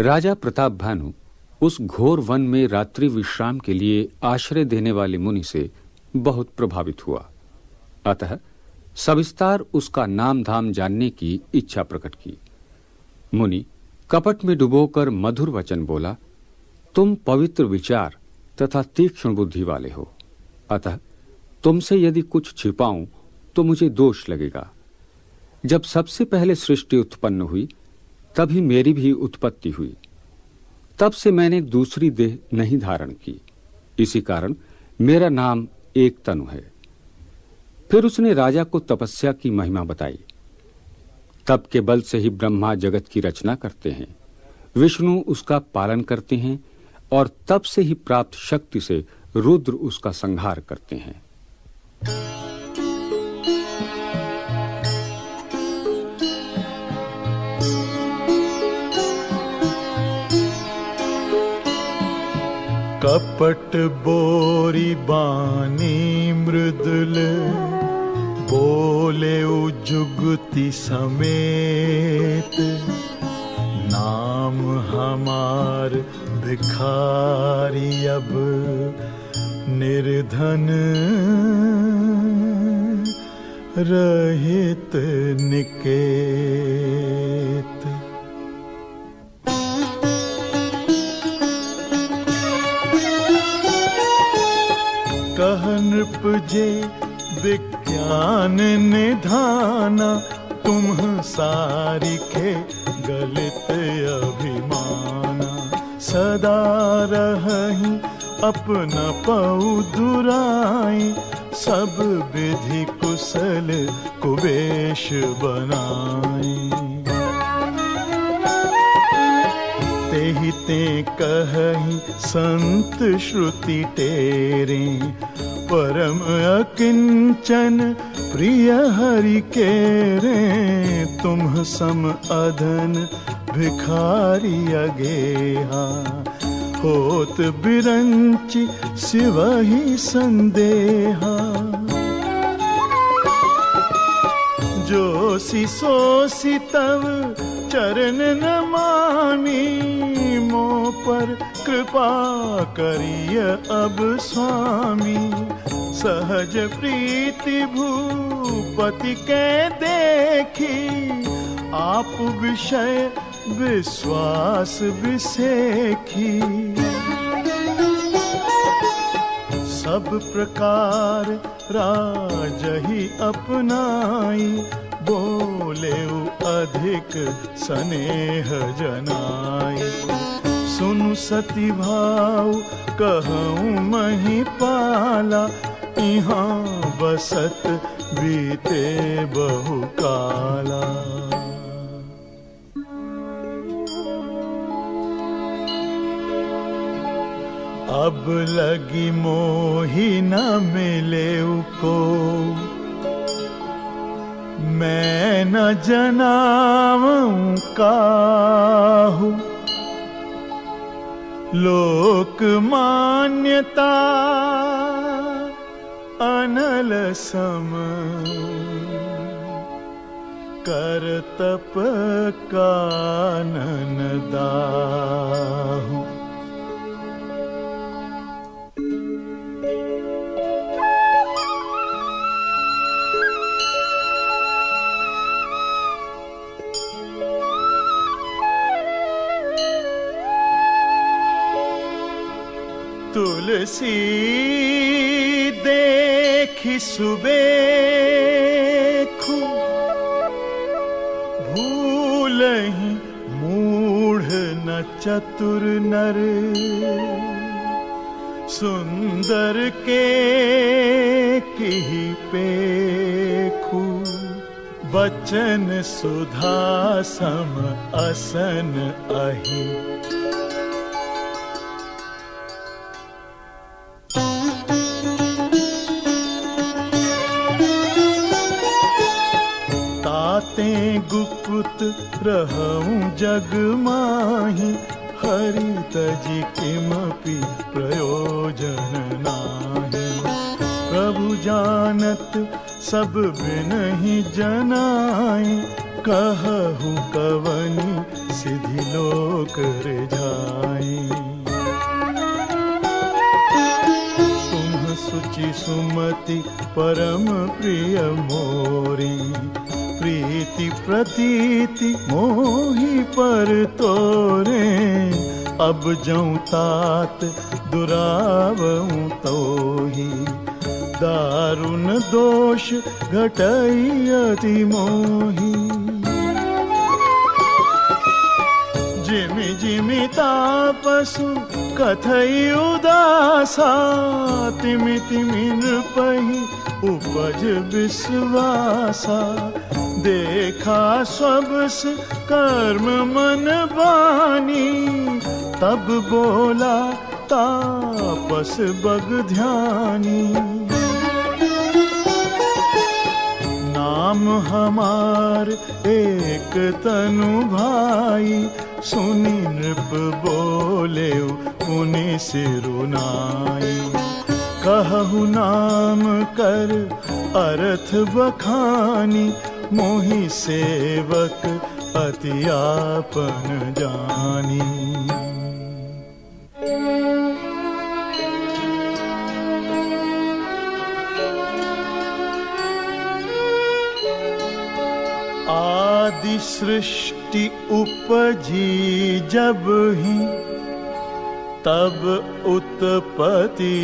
राजा प्रताप भानु उस घोर वन में रात्रि विश्राम के लिए आश्रय देने वाले मुनि से बहुत प्रभावित हुआ। अतः सविस्तार उसका नाम धाम जानने की इच्छा प्रकट की। मुनि कपट में डुबोकर मधुर वचन बोला, तुम पवित्र विचार तथा तीक्ष्ण बुद्धि वाले हो, अतः तुमसे यदि कुछ छिपाऊं तो मुझे दोष लगेगा। जब सबसे पहले सृष्टि उत्पन्न हुई तभी मेरी भी उत्पत्ति हुई। तब से मैंने दूसरी देह नहीं धारण की, इसी कारण मेरा नाम एक तनु है। फिर उसने राजा को तपस्या की महिमा बताई। तप के बल से ही ब्रह्मा जगत की रचना करते हैं, विष्णु उसका पालन करते हैं और तप से ही प्राप्त शक्ति से रुद्र उसका संहार करते हैं। कपट बोरी बानी मृदुल, बोले उजुगति समेत, नाम हमार भिखारी अब निर्धन रहित निकेत। कह नृप जे विज्ञान निधाना, तुम सारिखे गलित अभिमाना। सदा रही अपना पऊ दुराई, सब विधि कुशल कुबेश बनाई। तेहि ते कहि संत श्रुति तेरे, परम अकिंचन प्रिय हरि के रे। तुम सम अधन भिखारी अगेहा, होत बिरंचि सिवहि संदेहा। जोसी सोसी तव चरण नमामि, मोह पर कृपा करिय अब स्वामी। सहज प्रीति भूपति के देखी, आप विषय विश्वास विसेखी। सब प्रकार राजहि अपनाई, बोले अधिक स्नेह जनाई। सुनु सती भाव कहूँ महिपाला, यहाँ बसत बीते बहु काला। अब लगी मोही न मिले को, मैं न जनाऊं काहू। लोक मान्यता अनल सम, कर तप कानन दाहू। तुलसी देखी सुबेखु, भूलहि मूढ़ न चतुर नर। सुंदर के किहि पेखु, बचन सुधा सम असन अहि। ताते गुप्त रहूं जग माहि, हरि तजि किमपि प्रयोजन नाही। प्रभु जानत सब बिनहि जनाई, कहु कवनि सिधि लोक रिझाई। तुम सुचि सुमति परम प्रिय मोरी, प्रीति प्रतीति मोहि पर तोरे। अब जऊँ तात दुरावऊँ तोहि, दारुण दोष घटई अति मोहि। जिमि जिमि तापसु कथई उदासा, तिमि तिमि नृपहि उपज विश्वासा। देखा सबस कर्म मन बानी, तब बोला तापस बग ध्यानी। नाम हमार एक तनु भाई, सुनि नृप बोले पुनि सिरुनाई। कहु नाम कर अर्थ बखानी, मोहि सेवक अति आपन जानी। आदि सृष्टि उपजी जब ही, तब उत्पत्ति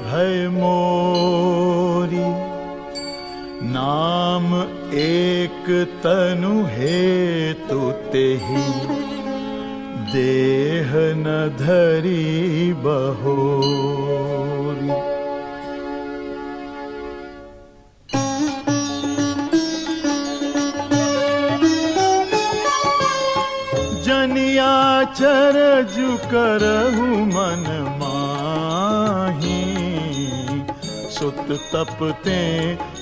भय मोरी। नाम एक तनु हेतु तेहि, देह न धरी बहोरी। जनियाचरजु करहु मन माही, सुत तपते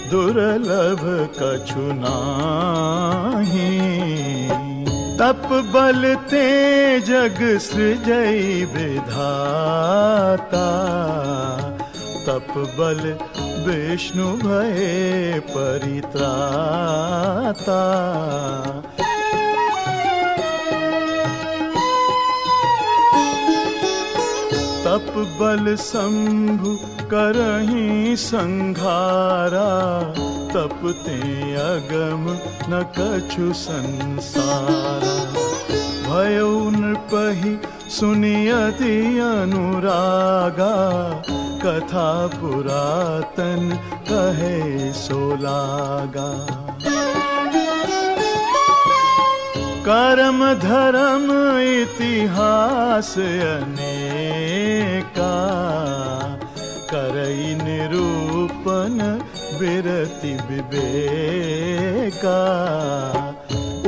दुर्लभ कछु नाहि। तप बलते जग सृजई विधाता, तप बल विष्णु भये परित्राता। तप बल शंभु करहि संघारा, तपते अगम न कछु संसारा। भयो नृपहि सुनियति अनुरागा, कथा पुरातन कहे सो लागा। कर्म धर्म इतिहास अनेका, करई निरूपण बिरति विवेका।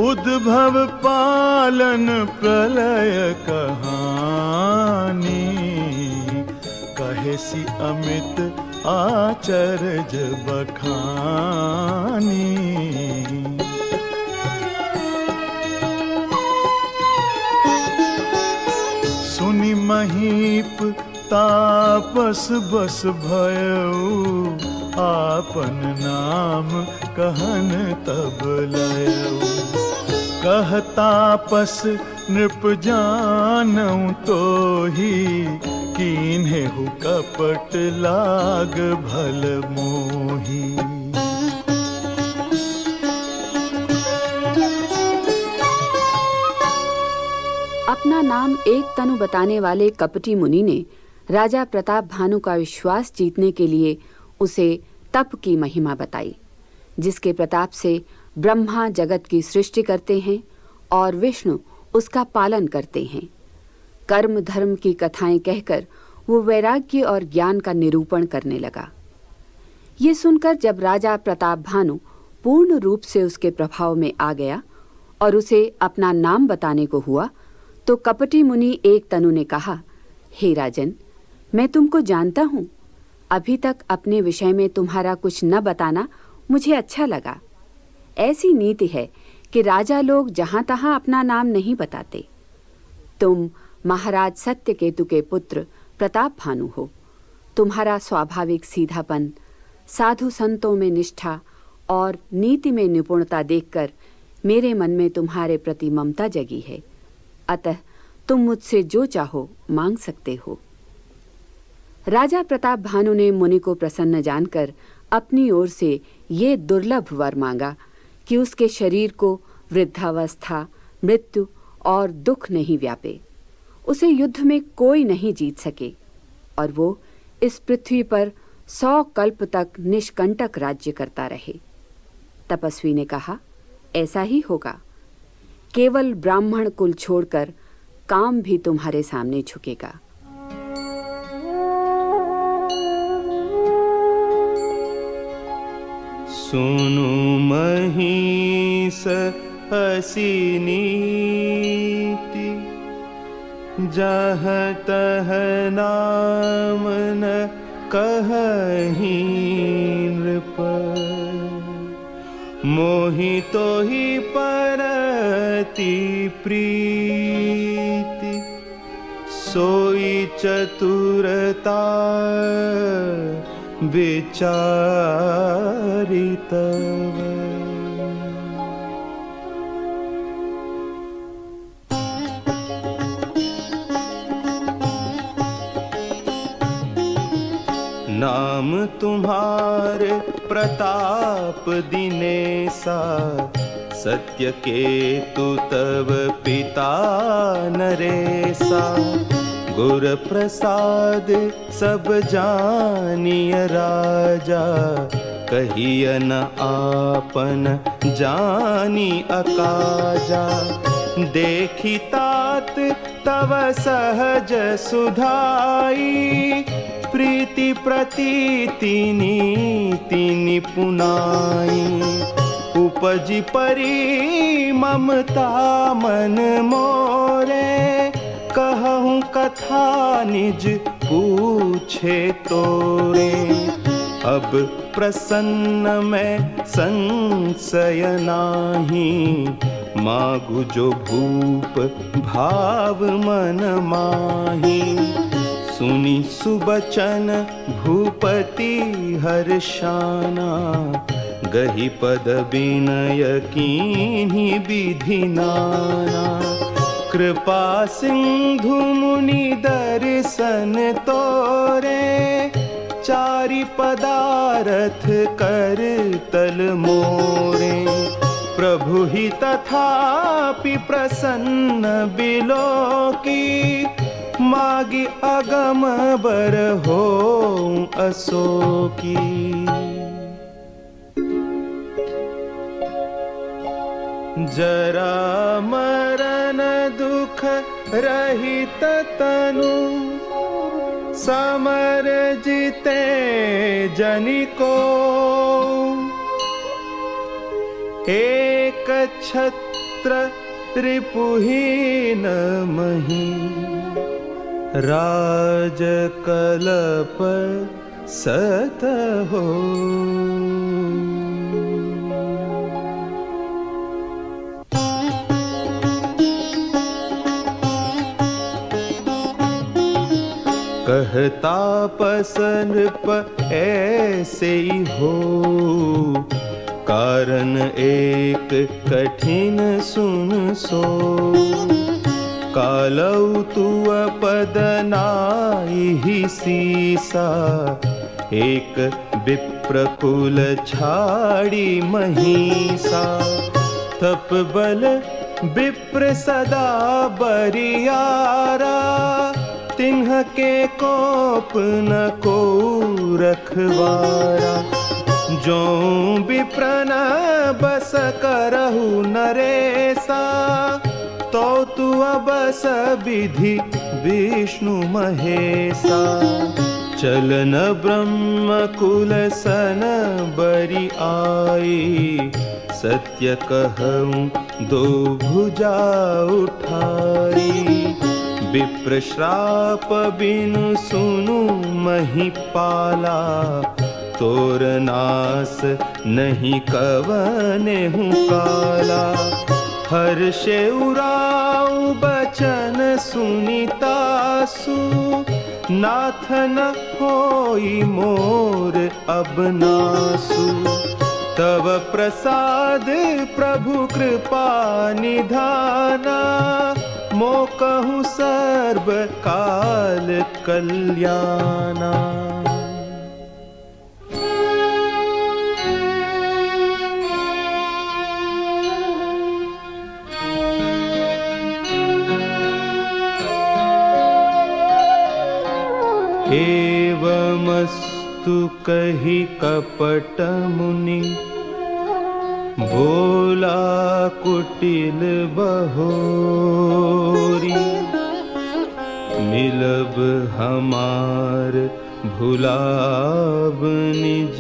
उद्भव पालन प्रलय कहानी, कहेसी अमित आचर्य बखानी। सुनि महीप तापस बस भयउ, आपन नाम कहन तब लयउ। कह तापस नृप जानऊ तोहि, कीन्हेहु कपट लाग भल मोही। अपना नाम एक तनु बताने वाले कपटी मुनि ने राजा प्रताप भानु का विश्वास जीतने के लिए उसे तप की महिमा बताई, जिसके प्रताप से ब्रह्मा जगत की सृष्टि करते हैं और विष्णु उसका पालन करते हैं। कर्म धर्म की कथाएं कहकर वो वैराग्य और ज्ञान का निरूपण करने लगा। ये सुनकर जब राजा प्रताप भानु पूर्ण रूप से उसके प्रभाव में आ गया और उसे अपना नाम बताने को हुआ, तो कपटी मुनि एक तनु ने कहा, हे राजन, मैं तुमको जानता हूँ। अभी तक अपने विषय में तुम्हारा कुछ न बताना मुझे अच्छा लगा। ऐसी नीति है कि राजा लोग जहाँ तहाँ अपना नाम नहीं बताते। तुम महाराज सत्यकेतु के पुत्र प्रताप भानु हो। तुम्हारा स्वाभाविक सीधापन, साधु संतों में निष्ठा और नीति में निपुणता देखकर मेरे मन में तुम्हारे प्रति ममता जगी है, अतः तुम मुझसे जो चाहो मांग सकते हो। राजा प्रताप भानु ने मुनि को प्रसन्न जानकर अपनी ओर से ये दुर्लभ वर मांगा कि उसके शरीर को वृद्धावस्था, मृत्यु और दुख नहीं व्यापे, उसे युद्ध में कोई नहीं जीत सके और वो इस पृथ्वी पर 100 कल्प तक निष्कंटक राज्य करता रहे। तपस्वी ने कहा, ऐसा ही होगा। केवल ब्राह्मण कुल छोड़कर काम भी तुम्हारे सामने झुकेगा। सुनु महिष असी नीति, जहाँ तह नाम न कहहि नृप। मोहि तो ही परति प्रीति, सोई चतुरता विचारी तव। नाम तुम्हारे प्रताप दिनेसा, सत्य केतु तव पिता नरेसा। गुर प्रसाद सब जानिय राजा, कहिय न आपन जानी अकाजा। देखी तात तव सहज सुधाई, प्रीति प्रतीति नीति निपुनाई। उपजी परी ममता मन मोरे, कहूँ कथा निज पूछे तोरे। अब प्रसन्न मैं संशय नाही, मागु जो भूप भाव मन माही। सुनी सुबचन भूपति हर्षाना, गही पद विनय कीन्ही विधि नाना। कृपा सिंधु मुनि दर्शन तोरे, चारि पदारथ कर तल मोरे। प्रभु ही तथापि प्रसन्न बिलोकी, मागी अगम बर हो अशोकी। जरा मरण दुख रहित तनु, समर जीते जनिको। एक छत्र रिपुहीन मही, राज कलप सत हो। कहता पसन प ऐसे ही हो, कारण एक कठिन सुन सो। कालौ तुअ पद नाई ही सीसा, एक विप्र कुल छाड़ी महिषा। तप बल विप्र सदा बरियारा, तिन्ह के कोप न को रखवारा। जो विप्रन बस करहु नरेसा, तो तु बस विधि विष्णु महेशा। चलन ब्रह्म कुल सन बरि आई, सत्य कहूँ दो भुजा उठाई। विप्र श्राप बिनु सुनु महिपाला, तोर नास नहीं कवने हूँ काला। हर्षे उराऊ बचन सुनितासु, नाथ न होई मोर अब नासु। तव प्रसाद प्रभु कृपा निधाना, मो कहूँ सर्व काल कल्याणा। एवमस्तु कहि कपट मुनि, बोला कुटिल बहोरी। निलब हमार भुलाब निज,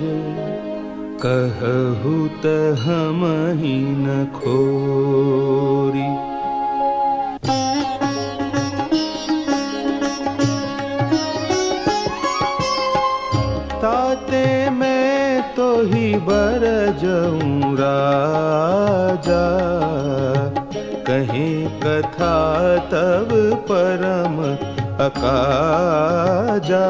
कहहु त हमहि न खोरी। ताते मैं तो ही बर जाऊं राजा, कहीं कथा तब परम अकाजा।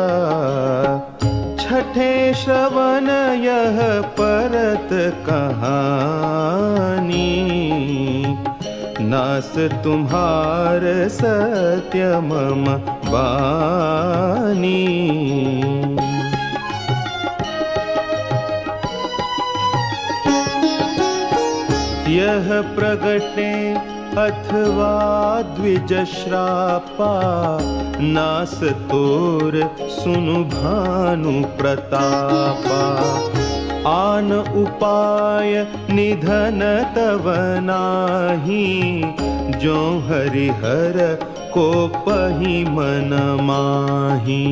छठे श्रवण यह परत कहानी, नास तुम्हार सत्य मम बानी। यह प्रगटे अथवा द्विज श्रापा, नास तोर सुनु भानु प्रतापा। आन उपाय निधन तव नाही, जो हरिहर कोपहि मन माही।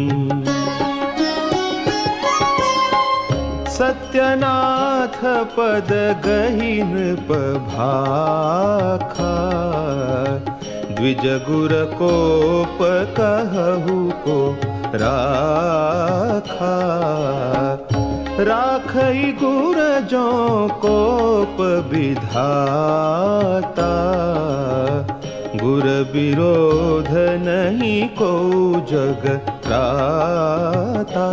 सत्यनाथ पद गहिन पभाखा, द्विज गुर कोप कहहु को राखा। राखई गुर जो कोप विधाता, गुर विरोध नहीं को जग त्राता।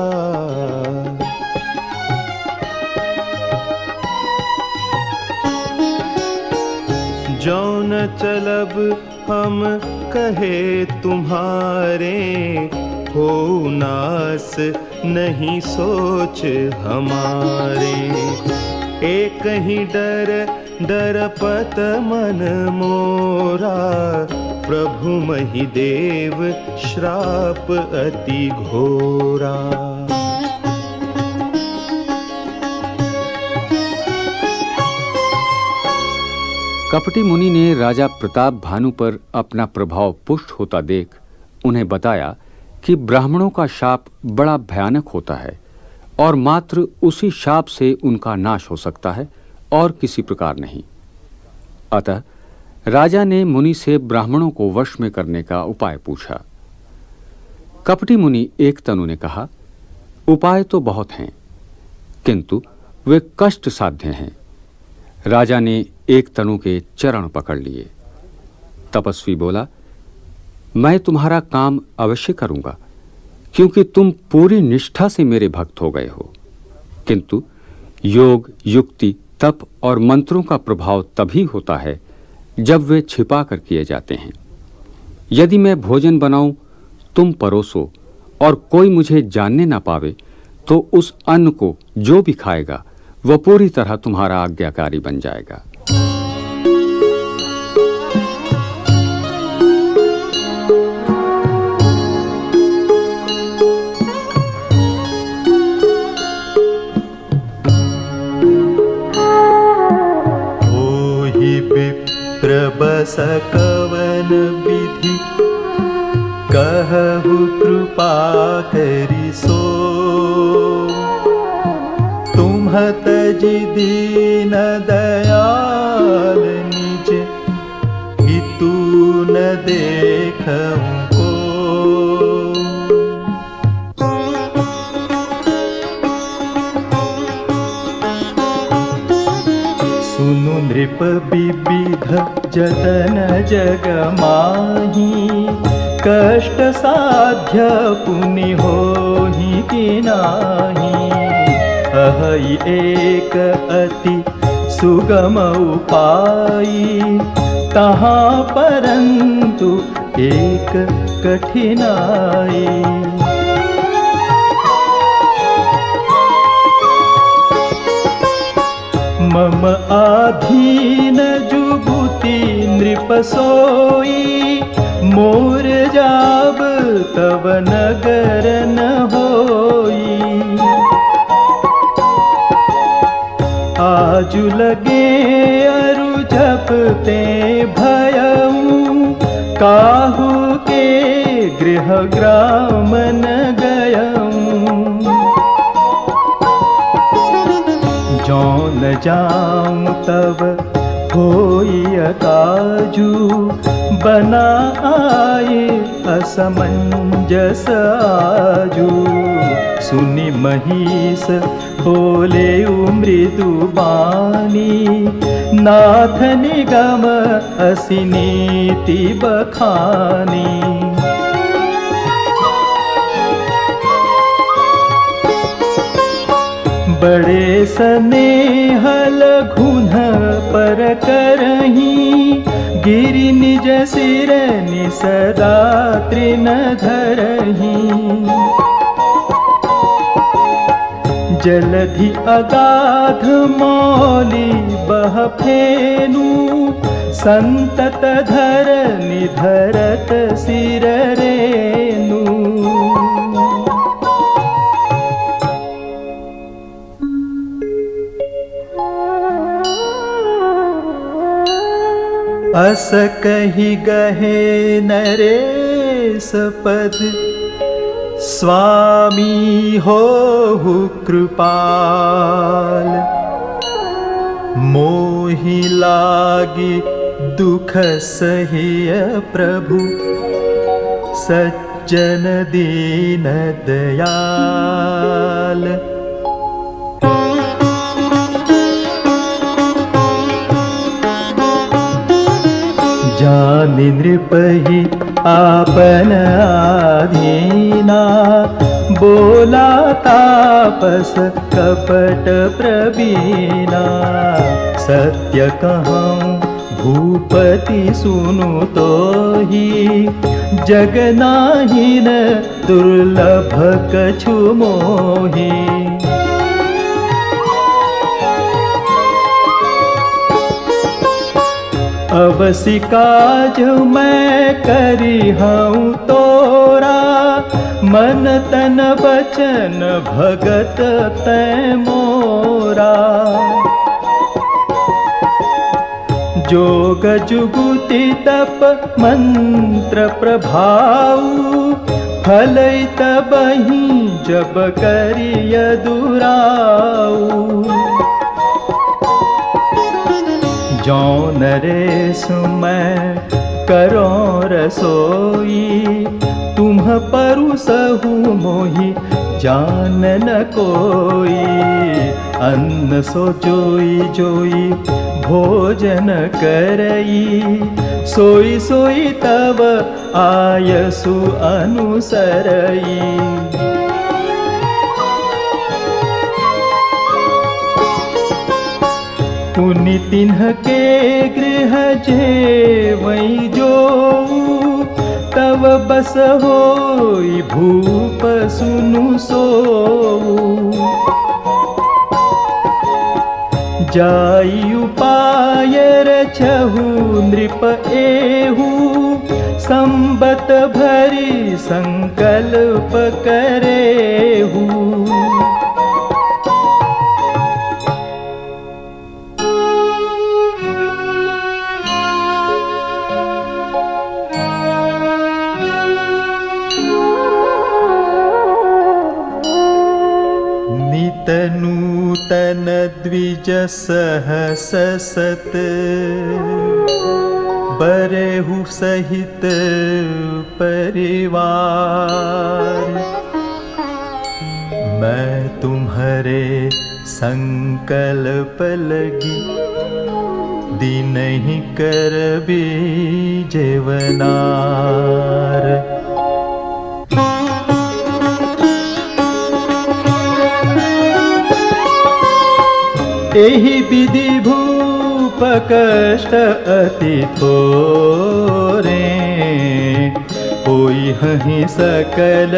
जौन चलब हम कहे तुम्हारे, हो नास नहीं सोच हमारे। एक ही डर डरपत मन मोरा, प्रभु महिदेव श्राप अति घोरा। कपटी मुनि ने राजा प्रताप भानु पर अपना प्रभाव पुष्ट होता देख उन्हें बताया कि ब्राह्मणों का शाप बड़ा भयानक होता है और मात्र उसी शाप से उनका नाश हो सकता है और किसी प्रकार नहीं। अतः राजा ने मुनि से ब्राह्मणों को वश में करने का उपाय पूछा। कपटी मुनि एक तनु ने कहा, उपाय तो बहुत हैं, किंतु वे कष्ट साध्य हैं। राजा ने एक तनु के चरण पकड़ लिए। तपस्वी बोला, मैं तुम्हारा काम अवश्य करूंगा, क्योंकि तुम पूरी निष्ठा से मेरे भक्त हो गए हो। किंतु योग, युक्ति, तप और मंत्रों का प्रभाव तभी होता है जब वे छिपा कर किए जाते हैं। यदि मैं भोजन बनाऊं, तुम परोसो और कोई मुझे जानने ना पावे, तो उस अन्न को जो भी खाएगा वह पूरी तरह तुम्हारा आज्ञाकारी बन जाएगा। ओहि विप्र बस कवन विधि, कहहु कृपा करि सो। तजी दीन दयाल निज, हितु न देखऊं को। सुनु नृप विविध जतन जग माही, कष्ट साध्य पुनि होहि कि नाही। अहै एक अति सुगम उपाय, तहाँ परंतु एक कठिनाई। मम आधीन जुगुति नृप सोई, मोर जाब तब नगर न होई। आजु लगे अरु जपते भयऊ, काहू के गृह ग्राम न गयऊ। जौन जाऊं तब होई अकाजू, बना आए असमंजस आजू। सुनि महिष बोले मृदु बानी, नाथ निगम असि नीति बखानी। बड़े स्नेह लघुन पर करही, गिरि निज सिर नि सदा तृण धरही। जलधि अगाध मौली बह फेनु, संतत धरनि धरत सिर रेनु। अस कहि गहे नरेश पद, स्वामी होहु कृपाल। मोहि लागी दुख सहिय प्रभु, सज्जन दीन दयाल। जानि नृपहि आपन आधीना, बोला तापस कपट प्रवीणा। सत्य कहूँ भूपति सुनु तोहि, जग नाहिन दुर्लभ कछु मोहि। अवसि काज मैं करी हूँ तोरा, मन तन बचन भगत तै मोरा। जोग जुगुति तप मंत्र प्रभाऊ, फलै तबहि जब करिय दुराऊ। जौन नरेश मैं करो रसोई, तुम परुसहु मोहि जान न कोई। अन्न सो जोई जोई भोजन करई, सोई सोई तब आयसु अनुसरई। पुनि तिन्ह के गृह जेवई जो, तब बस होई भूप सुनु सोऊ। जाई उपाय रचहु नृप एहू, संबत भरी संकल्प करेहू। नूतन द्विज सहस सत, बरेहु सहित परिवार। मैं तुम्हारे संकल्प लगी, दीनहि करबी जेवनार। एहि विधि भूप कष्ट अति थोरे, होई हहि सकल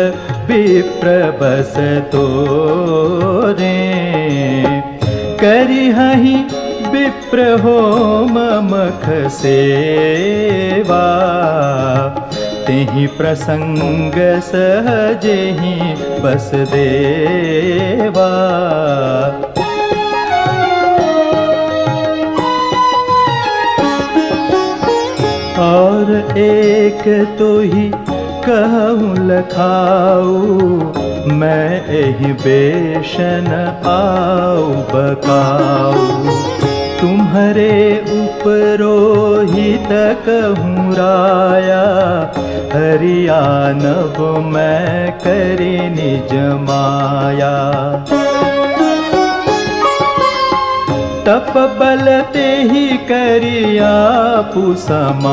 विप्र बस तोरे। करि हहि विप्र होम मख सेवा, तेहि प्रसंग सहजेहि बस देवा। और एक तो ही कहूँ लखाऊ, मैं एहि बेशन आऊ बकाऊ। तुम्हारे उपरोहित कहूँ राया, हरियानब मैं करी निज माया। तप बल तेहि करिया पुसमाना,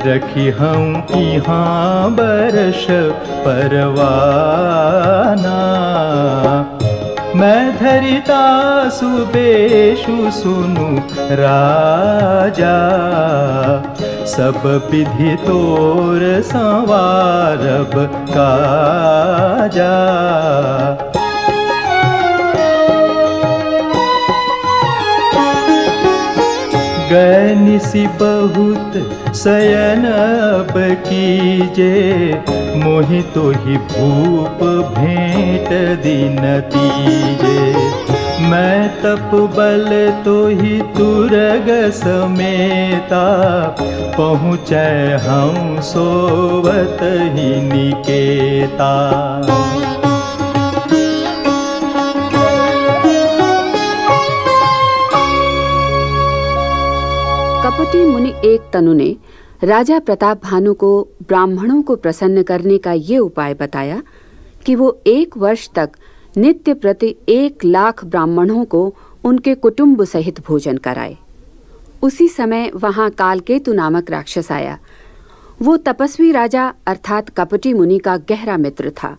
रखी हूँ यहाँ बरस परवाना। मैं धरिता सुबेशु सुनु राजा, सब विधि तोर संवारब काजा। गए निसि बहुत शयन अब कीजे, मोहि तो ही भूप भेंट दिन तीजे। मैं तप बल तो ही तुरग समेता, पहुँचै हम सोवत ही निकेता। कपटी मुनि एक तनु ने राजा प्रताप भानु को ब्राह्मणों को प्रसन्न करने का ये उपाय बताया कि वो 1 वर्ष तक नित्य प्रति 1 लाख ब्राह्मणों को उनके कुटुंब सहित भोजन कराए। उसी समय वहां कालकेतु नामक राक्षस आया। वो तपस्वी राजा अर्थात कपटी मुनि का गहरा मित्र था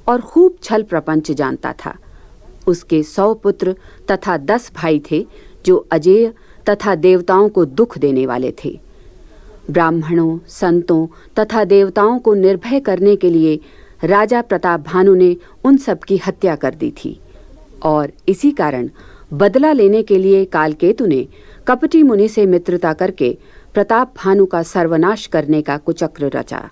और खूब छल प्रपंच जानता था। उसके 100 पुत्र तथा 10 भाई थे जो अजेय तथा देवताओं को दुख देने वाले थे। ब्राह्मणों, संतों तथा देवताओं को निर्भय करने के लिए राजा प्रताप भानु ने उन सब की हत्या कर दी थी और इसी कारण बदला लेने के लिए कालकेतु ने कपटी मुनि से मित्रता करके प्रताप भानु का सर्वनाश करने का कुचक्र रचा।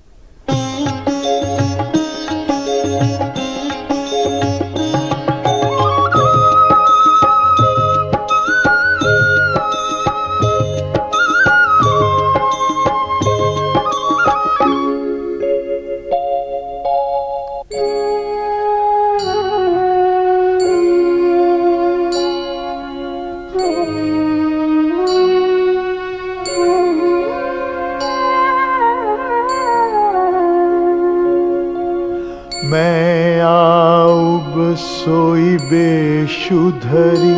मैं आऊब सोई बेशुधरी,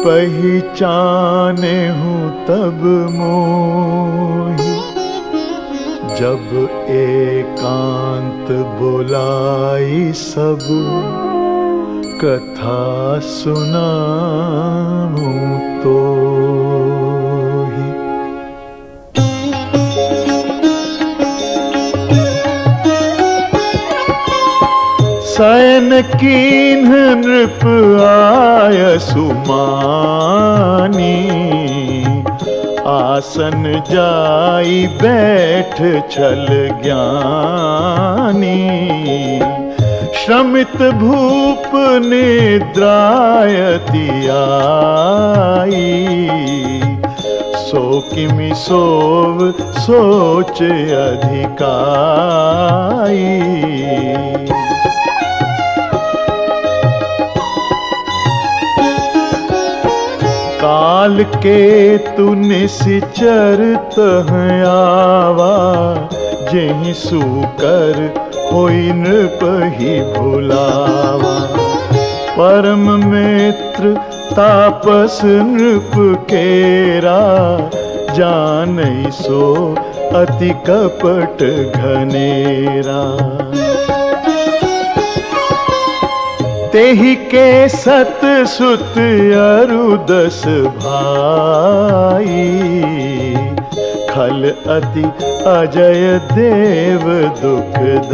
पहचाने हूँ तब मोही। जब एकांत बुलाई सब, कथा सुनाऊँ तो शयन कीन्ह नृप आय सुमानी, आसन जाई बैठ छल ज्ञानी। श्रमित भूप निद्रायति आई, सो किमि सोव सोच अधिकाई। काल केतु निश्चर तह आवा, जेहि सूकर होई नृप ही भुलावा। परम मित्र तापस नृप केरा, जानई सो अति कपट घनेरा। तेहि के सत सुत अरु 10 भाई, खल अति अजय देव दुखदाई।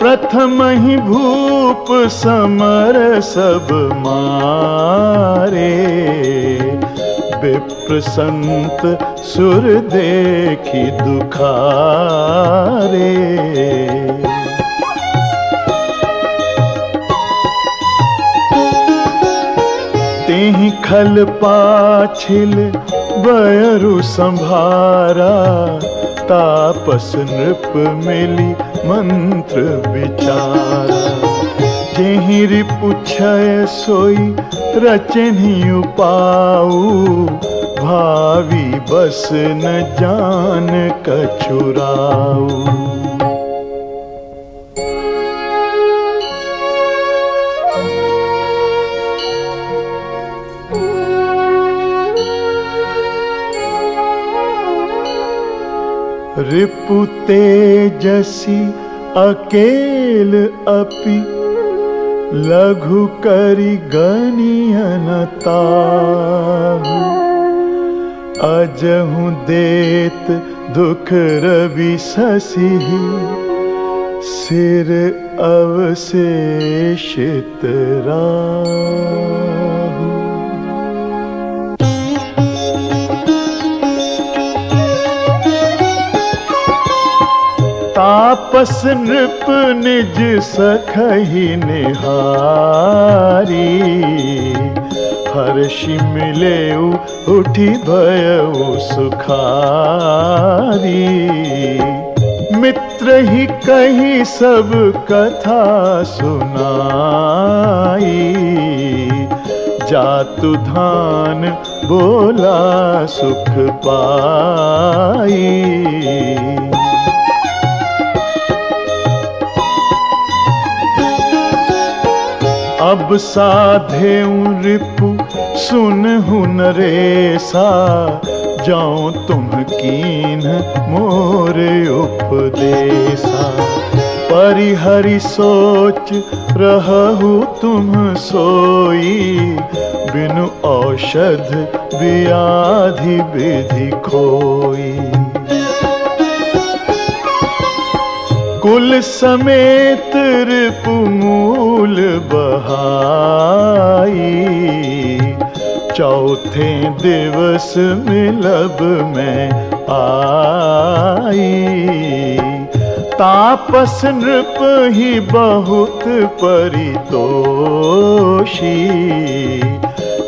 प्रथम ही भूप समर सब मारे, विप्र संत सुर देखी दुखारे। तेहि खल पाछिल बयरु संभारा, तापस नृप मिली मंत्र विचारा। जेहि रिपु क्षय सोई रचनि उपाऊ, भावी बस न जान कछुराऊ। रिपु तेजसी अकेल अपि, लघु करि गनियन ताहु। अजहु देत दुख रवि शशि, सिर अवशेषित राहु। तापस नृप निज सखहि निहारी, हर्षि मिलेउ उठी भयउ सुखारी। मित्र ही कही सब कथा सुनाई, जातु धान बोला सुख पाई। अब साधेउ रिपु सुनहु नरेसा, जाऊं तुम कीन मोर उपदेसा। परिहरि सोच रहु तुम सोई, बिनु औषध व्याधि विधि खोई। कुल समेत रिपु मूल बहाई, चौथे दिवस मिलब में आई। तापस नृप ही बहुत परितोषी,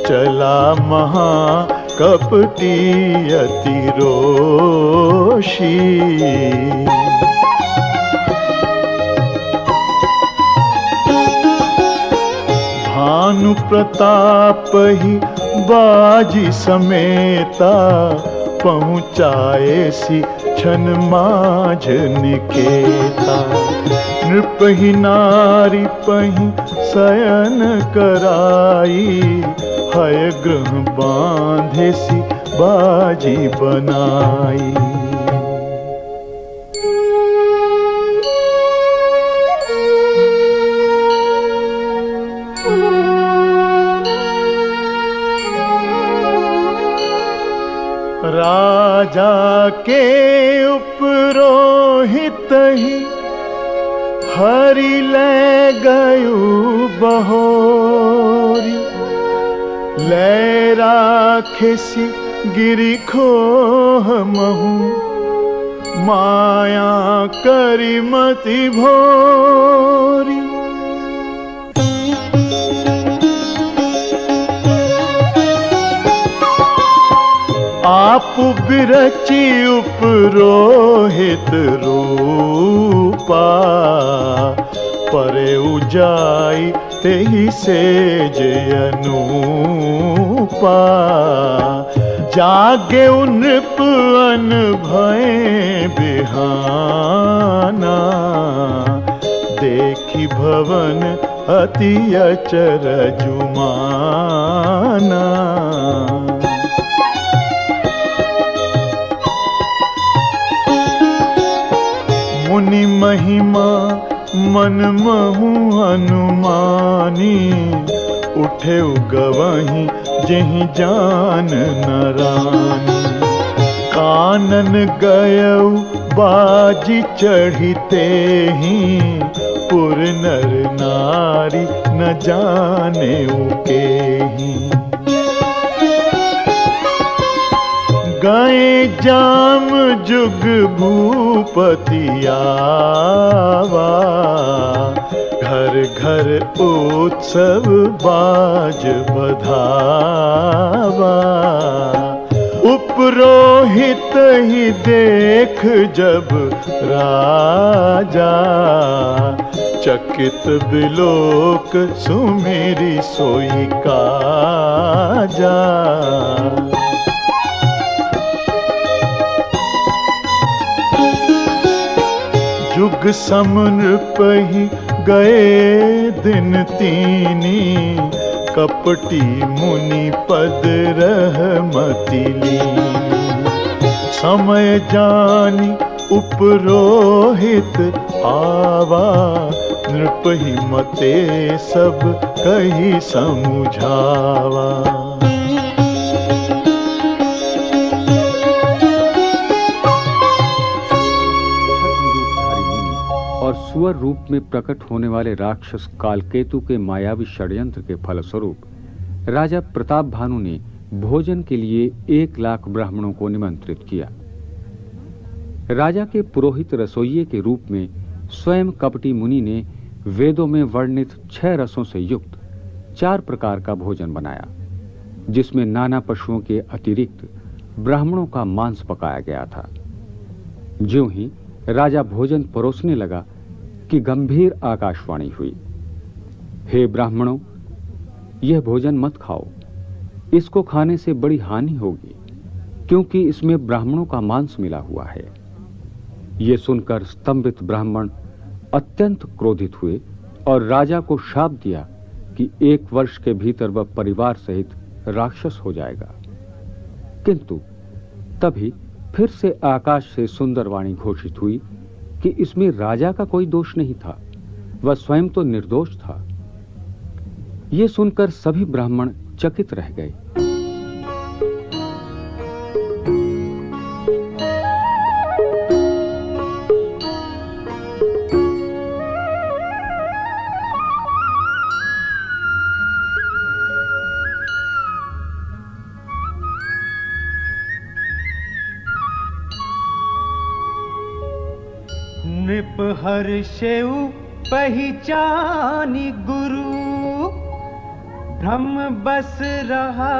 चला महा कपटी अति रोषी। भानु प्रताप ही बाजी समेता, पहुँचाए सी छन माझ निकेता। नृप ही नारी पही शयन कराई, हय गृह बांधे सी बाजी बनाई। राजा के उपरोहित ही, हरि ले गयु बहोरी। ले राखिसी गिरि खोह महु, माया करि मति भोरी। आप बिरची उपरोहित रूपा, परे उजाई तेहि से जयनूपा। जागे नृप अन भय बिहाना, देखी भवन अति अचरजुमाना। मुनि महिमा मन महु हनुमानी, उठे गवही जेहि जान न रानी। कानन गयऊ बाजी चढ़िते ही, पुर नर नारी न जाने उकेहि। गए जाम जुग भूपति आवा, घर घर उत्सव बाज बधावा। उपरोहित ही देख जब राजा, चकित बिलोक सुमेरी सोई काजा। जुग समनृपहि गए दिन तीनी, कपटी मुनि पद रहमति लीनी। समय जानी उपरोहित आवा, नृपहि मते सब कही समुझावा। और सुअर रूप में प्रकट होने वाले राक्षस कालकेतु के मायावी षड्यंत्र के फलस्वरूप राजा प्रताप भानु ने भोजन के लिए 1 लाख ब्राह्मणों को निमंत्रित किया। राजा के पुरोहित रसोइये के रूप में स्वयं कपटी मुनि ने वेदों में वर्णित 6 रसों से युक्त 4 प्रकार का भोजन बनाया, जिसमें नाना पशुओं के अतिरिक्त ब्राह्मणों का मांस पकाया गया था। ज्यों ही राजा भोजन परोसने लगा कि गंभीर आकाशवाणी हुई, हे ब्राह्मणों, यह भोजन मत खाओ, इसको खाने से बड़ी हानि होगी, क्योंकि इसमें ब्राह्मणों का मांस मिला हुआ है। यह सुनकर स्तंभित ब्राह्मण अत्यंत क्रोधित हुए और राजा को शाप दिया कि 1 वर्ष के भीतर वह परिवार सहित राक्षस हो जाएगा। किंतु तभी फिर से आकाश से सुंदर वाणी घोषित हुई कि इसमें राजा का कोई दोष नहीं था, वह स्वयं तो निर्दोष था। यह सुनकर सभी ब्राह्मण चकित रह गए। नृप हर्षेउ पहचानी गुरु, भ्रम बस रहा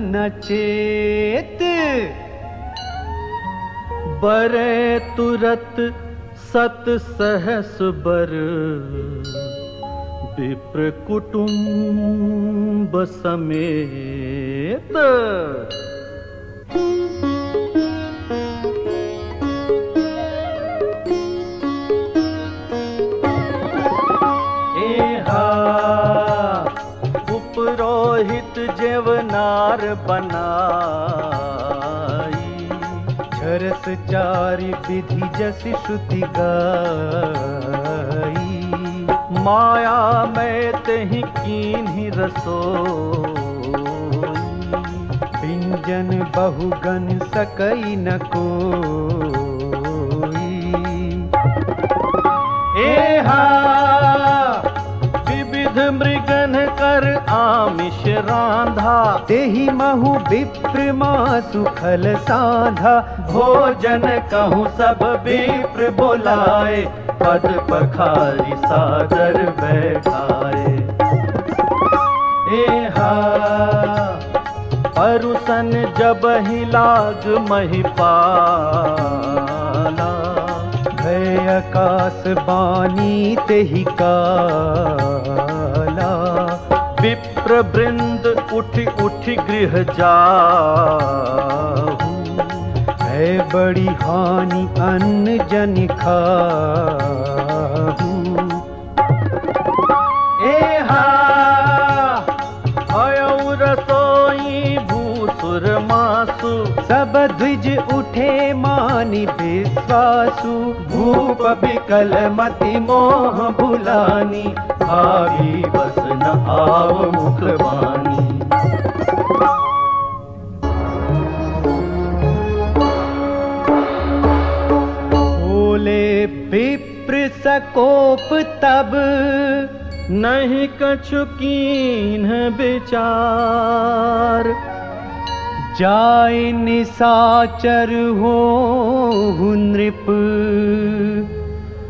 न चेत। बरे तुरत सत सहस बर, विप्र कुटुंब समेत। उपरोहित जेवनार बनाई, झरस चारि विधि जस श्रुति गाई। माया में तहि कीन्ही रसोई, व्यंजन बहुगन सकई न कोई। एहा विविध मृगन कर आमिष रांधा, तेहि महु विप्र मासु फल साधा। भोजन कहूँ सब विप्र बोलाए, पद पखारी सादर बैठाए। एहा परुसन जब ही लाग महिपाला, भय आकाश बानी तेहि काला। विप्र वृंद उठि उठि गृह जाहु, है बड़ी हानि अन्न जन खाहु। एहा भयउ रसोई भूसुर मासु, सब द्विज उठे मार मानि विश्वासु, भूप विकल मति मोह भुलानी, भावी बस न आव मुख बानी। बोले विप्र सकोप तब, नहीं कछु कीन्ह विचार, जाय निशाचर हो नृप,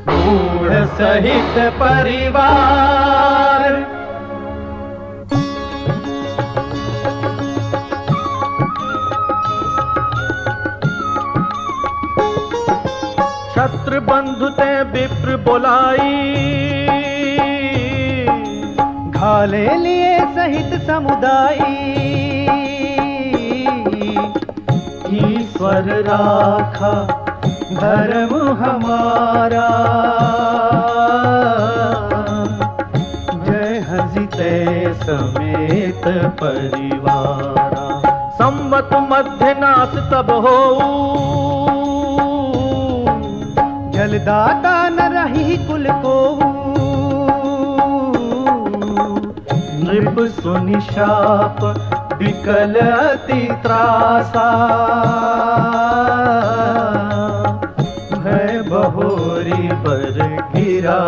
मूढ़ सहित परिवार। छत्र बंधु ते विप्र बोलाई, घाले लिए सहित समुदायी, ईश्वर राखा धर्म हमारा, जय हंसिते समेत परिवारा। संवत मध्य नाश तब होऊ, जलदाता न रही कुल को, नृप सुनि शाप विकल अति त्रासा, भय बहोरी बर गिरा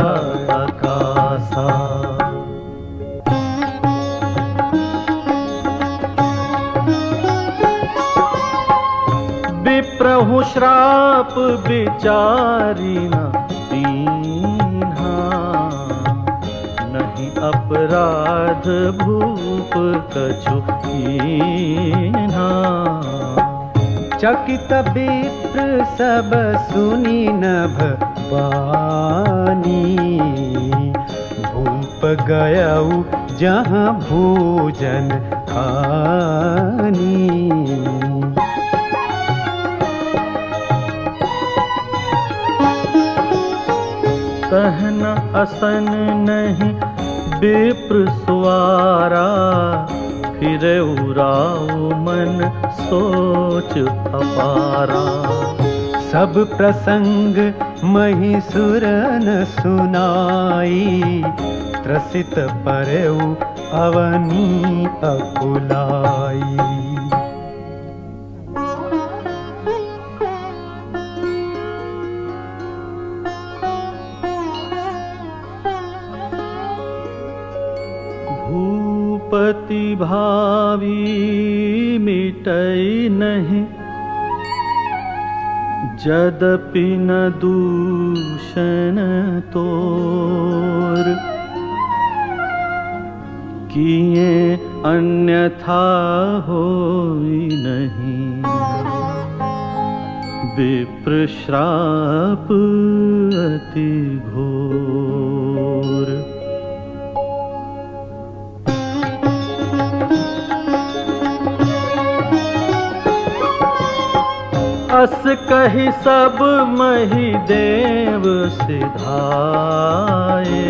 आकासा। विप्रहु श्राप विचारी न दीन्हा, नहीं अपराध भूप कछु कीन्हा। चकित विप्र सब सुनी नभ बानी, भूप गयऊ जहाँ भोजन खानी। सहन असन नहीं विप्र सुवारा, फिर उराऊ मन सोच अपारा। सब प्रसंग महिसुरन सुनाई, त्रसित परेऊ अवनी अकुलाई। भूपति भावी मिटई नहीं, यद्यपि न दूषण तोर। किए अन्यथा होई नहीं, विप्र श्राप अति घोर। अस कही सब मही देव सिधाए,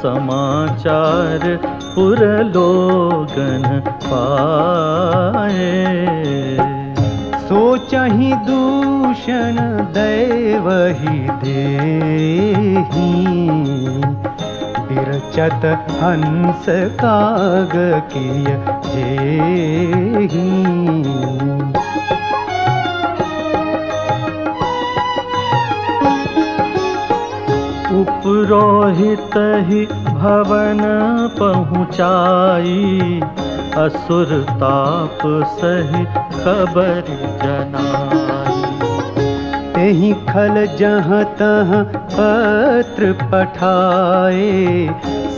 समाचार पुर लोगन पाए। सोचहि दूषण दैव ही देही, बिरचत हंस काग किय जेही। उपरोहित ही भवन पहुँचाई, असुर ताप सही खबर जनाई। तेहि खल जहाँ तहाँ पत्र पठाए,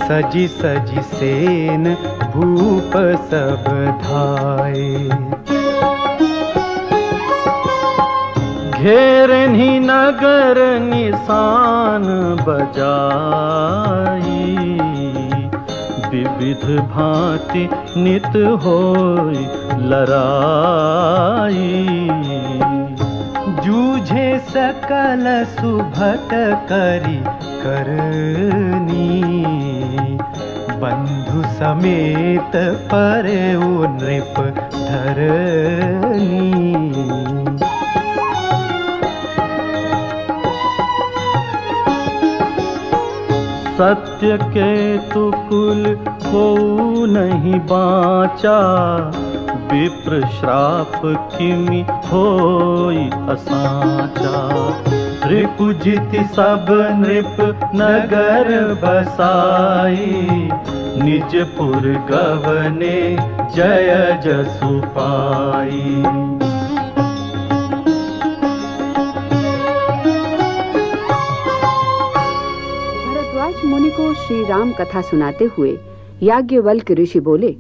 सजी सजी सेन भूप सब धाये। घेरनि नगर निशान बजाई, विविध भांति नित होई लड़ाई। जूझे सकल सुभट करी करनी, बंधु समेत परेउ नृप धरनी। सत्य केतु कुल को नहीं बाचा, विप्र श्राप किमि होई असाचा। रिपुजिति सब नृप नगर बसाई, निजपुर गवने जय जसु पाई। भरद्वाज मुनि को श्री राम कथा सुनाते हुए याज्ञवल्क्य ऋषि बोले,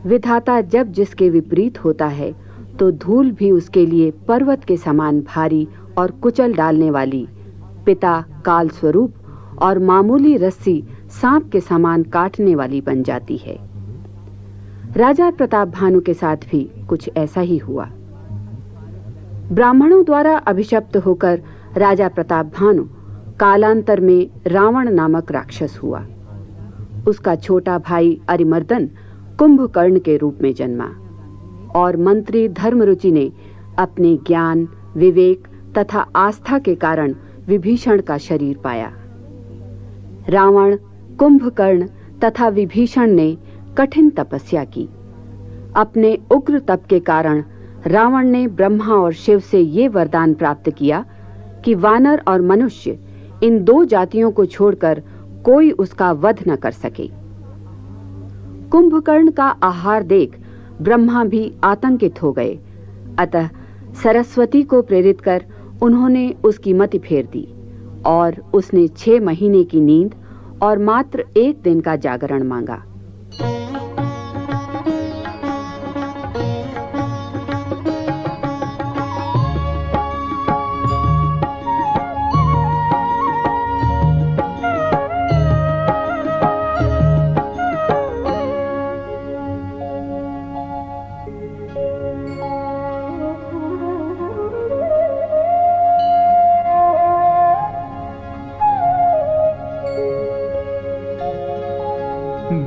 विधाता जब जिसके विपरीत होता है तो धूल भी उसके लिए पर्वत के समान भारी और कुचल डालने वाली, पिता काल स्वरूप और मामूली रस्सी सांप के समान काटने वाली बन जाती है। राजा प्रताप भानु के साथ भी कुछ ऐसा ही हुआ। ब्राह्मणों द्वारा अभिशप्त होकर राजा प्रताप भानु कालांतर में रावण नामक राक्षस हुआ। उसका छोटा भाई अरिमर्दन कुंभकर्ण के रूप में जन्मा और मंत्री धर्मरुचि ने अपने ज्ञान, विवेक तथा आस्था के कारण विभीषण का शरीर पाया। रावण, कुंभकर्ण तथा विभीषण ने कठिन तपस्या की। अपने उग्र तप के कारण रावण ने ब्रह्मा और शिव से ये वरदान प्राप्त किया कि वानर और मनुष्य इन दो जातियों को छोड़कर कोई उसका वध न कर सके। कुंभकर्ण का आहार देख ब्रह्मा भी आतंकित हो गए, अतः सरस्वती को प्रेरित कर उन्होंने उसकी मति फेर दी और उसने 6 महीने की नींद और मात्र 1 दिन का जागरण मांगा।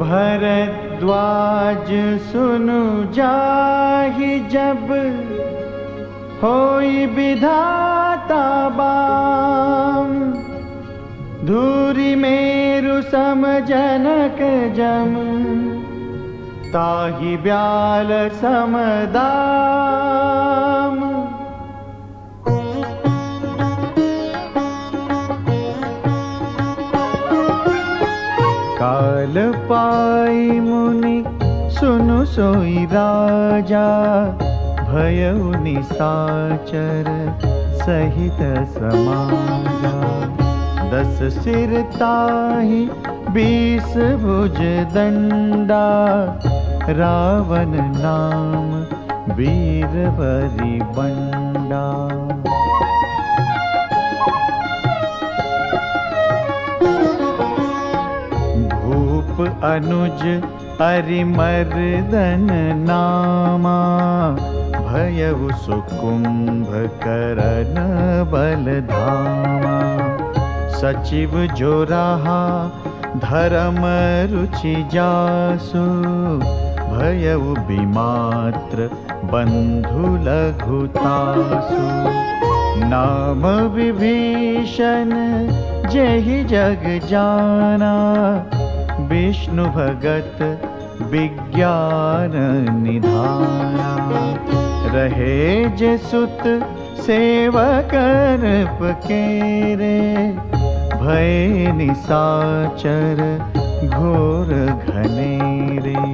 भरद्वाज सुनु जाहि जब, होई विधाता बाम। धूरी मेरु सम जनक जम, ताहि ब्याल सम दाम। काल पाई मुनि सुनु सोई राजा, भयउ निसाचर सहित समाजा। 10 सिर ताहि 20 भुज दंडा, रावण नाम वीरवरि बंडा। अनुज अरिमर्दन नामा, भयउ सुकुंभकर्ण बलधामा। सचिव जो रहा धर्म रुचि जासु, भयउ विमात्र बंधु लघुतासु। नाम विभीषण जेहि जग जाना, विष्णु भगत विज्ञान निधाना। रहे जे सुत सेवक पकेरे, भय निसाचर घोर घनेरे।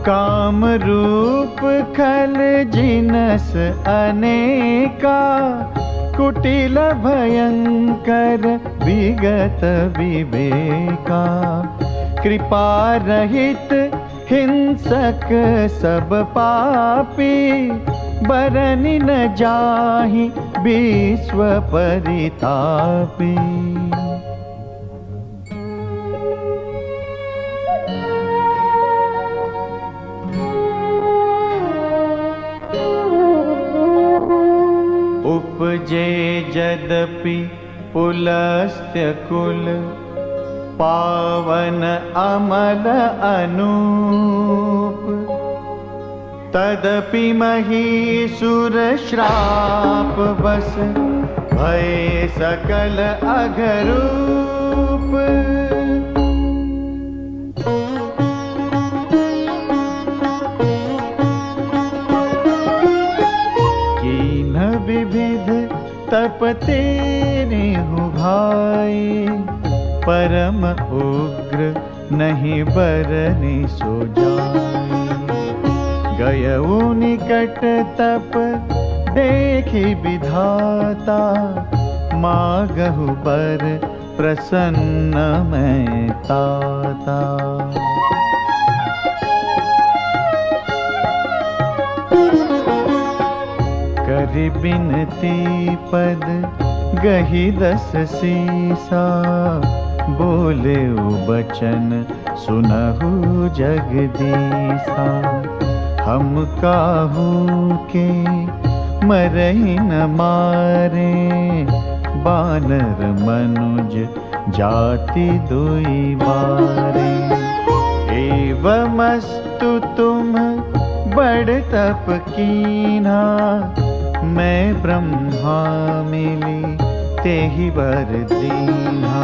काम रूप खल जिनस अनेका, कुटिल भयंकर विगत विवेका। कृपा रहित हिंसक सब पापी, बरनि न जाहि विश्व परितापी। उपजे यद्यपि पुलस्त्य कुल, पावन अमल अनूप। तदपि महीसुर श्राप बस भय सकल अघरूप। कीन विविध तप तेने हूँ भाई, परम उग्र नहीं बरने सो जाए। गयऊ निकट तप देखी विधाता, मागहु पर प्रसन्न मैं ताता। करि बिनती पद गही 10 सीसा, बोले बचन सुनहु जगदीसा। हम काहू के मरहि न मारे, बानर मनुज जाति दुई बारे। एवमस्तु तुम बड़ तप कीना, मैं ब्रह्मा मिली तेहि वर दीना।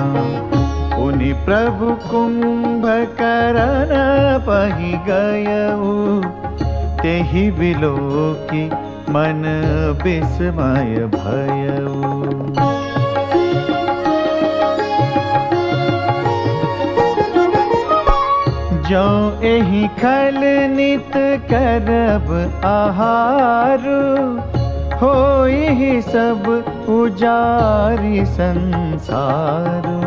उनि प्रभु कुंभकर्ण पहि गयऊ, तेहि बिलोकी मन विस्मय भयऊ। जो एहि खल नित करब आहारु, होई सब उजारि संसारु।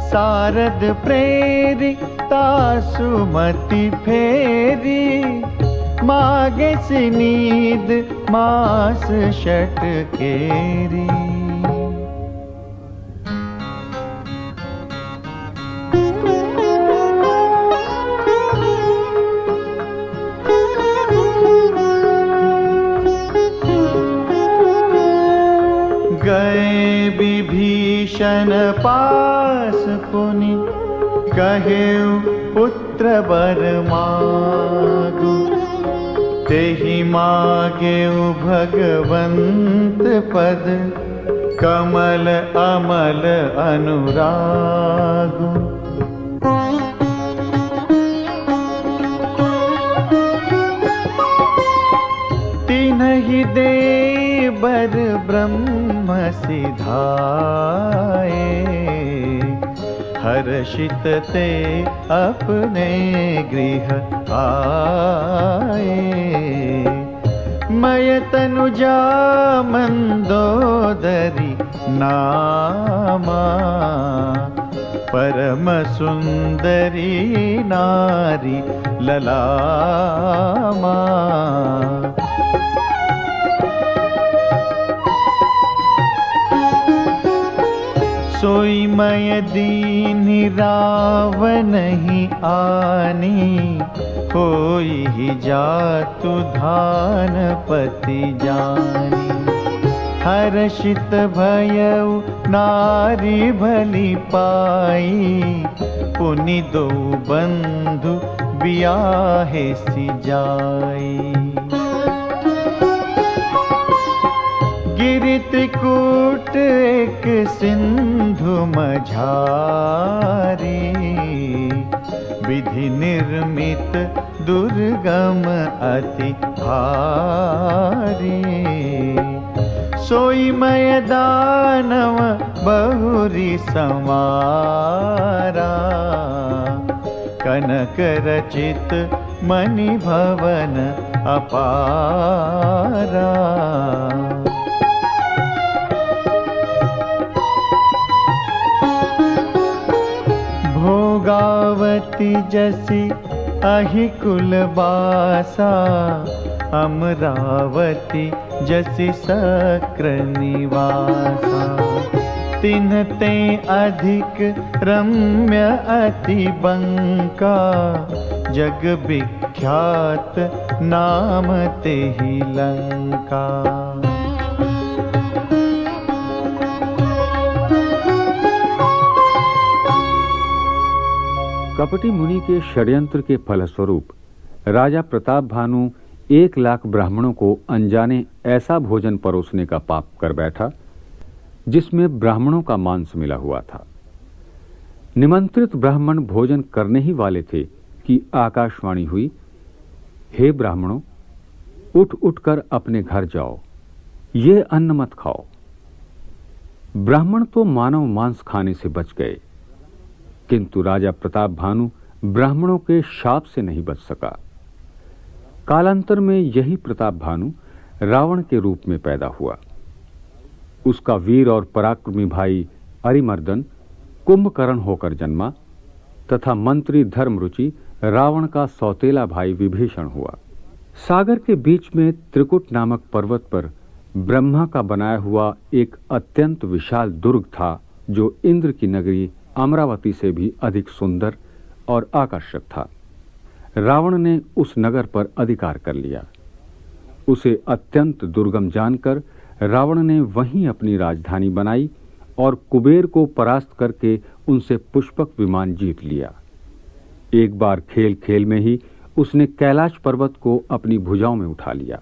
सारद प्रेरि तासुमति फेरी, मागे सिनीद मास शट केरी। गए विभीषण पास पुनि, कहेउ पुत्र वर मागु। तेहि मागेउ भगवंत पद, कमल अमल अनुरागु। तिन्हि दे बर ब्रह्म सिधाए, हर्षित ते अपने गृह आए। मय तनुजा मंदोदरी नामा, परम सुंदरी नारी ललामा। सोई मय दीनि रावण ही आनी, होई ही जातु धानपति जानी। हर्षित भयउ नारी भली पाई, पुनि दो बंधु बियाहे सि जाई। गिरि त्रिकूट एक सिंधु मझारी, विधि निर्मित दुर्गम अति भारी। सोई मय दानव बहुरी संवारा, कनक रचित मणि भवन अपारा। भोगावती जसी अहि कुल बासा, अमरावती जसी सक्र निवासा। तिन्हते अधिक रम्य अति बंका, जग विख्यात नाम तेहि लंका। कपटी मुनि के षड्यंत्र के फलस्वरूप राजा प्रताप भानु 1,00,000 ब्राह्मणों को अनजाने ऐसा भोजन परोसने का पाप कर बैठा जिसमें ब्राह्मणों का मांस मिला हुआ था। निमंत्रित ब्राह्मण भोजन करने ही वाले थे कि आकाशवाणी हुई, हे ब्राह्मणों, उठ उठकर अपने घर जाओ, ये अन्न मत खाओ। ब्राह्मण तो मानव मांस खाने से बच गए, किंतु राजा प्रताप भानु ब्राह्मणों के शाप से नहीं बच सका। कालांतर में यही प्रताप भानु रावण के रूप में पैदा हुआ। उसका वीर और पराक्रमी भाई अरिमर्दन कुंभकर्ण होकर जन्मा तथा मंत्री धर्मरुचि रावण का सौतेला भाई विभीषण हुआ। सागर के बीच में त्रिकुट नामक पर्वत पर ब्रह्मा का बनाया हुआ एक अत्यंत विशाल दुर्ग था, जो इंद्र की नगरी अमरावती से भी अधिक सुंदर और आकर्षक था। रावण ने उस नगर पर अधिकार कर लिया। उसे अत्यंत दुर्गम जानकर रावण ने वहीं अपनी राजधानी बनाई और कुबेर को परास्त करके उनसे पुष्पक विमान जीत लिया। एक बार खेल खेल में ही उसने कैलाश पर्वत को अपनी भुजाओं में उठा लिया।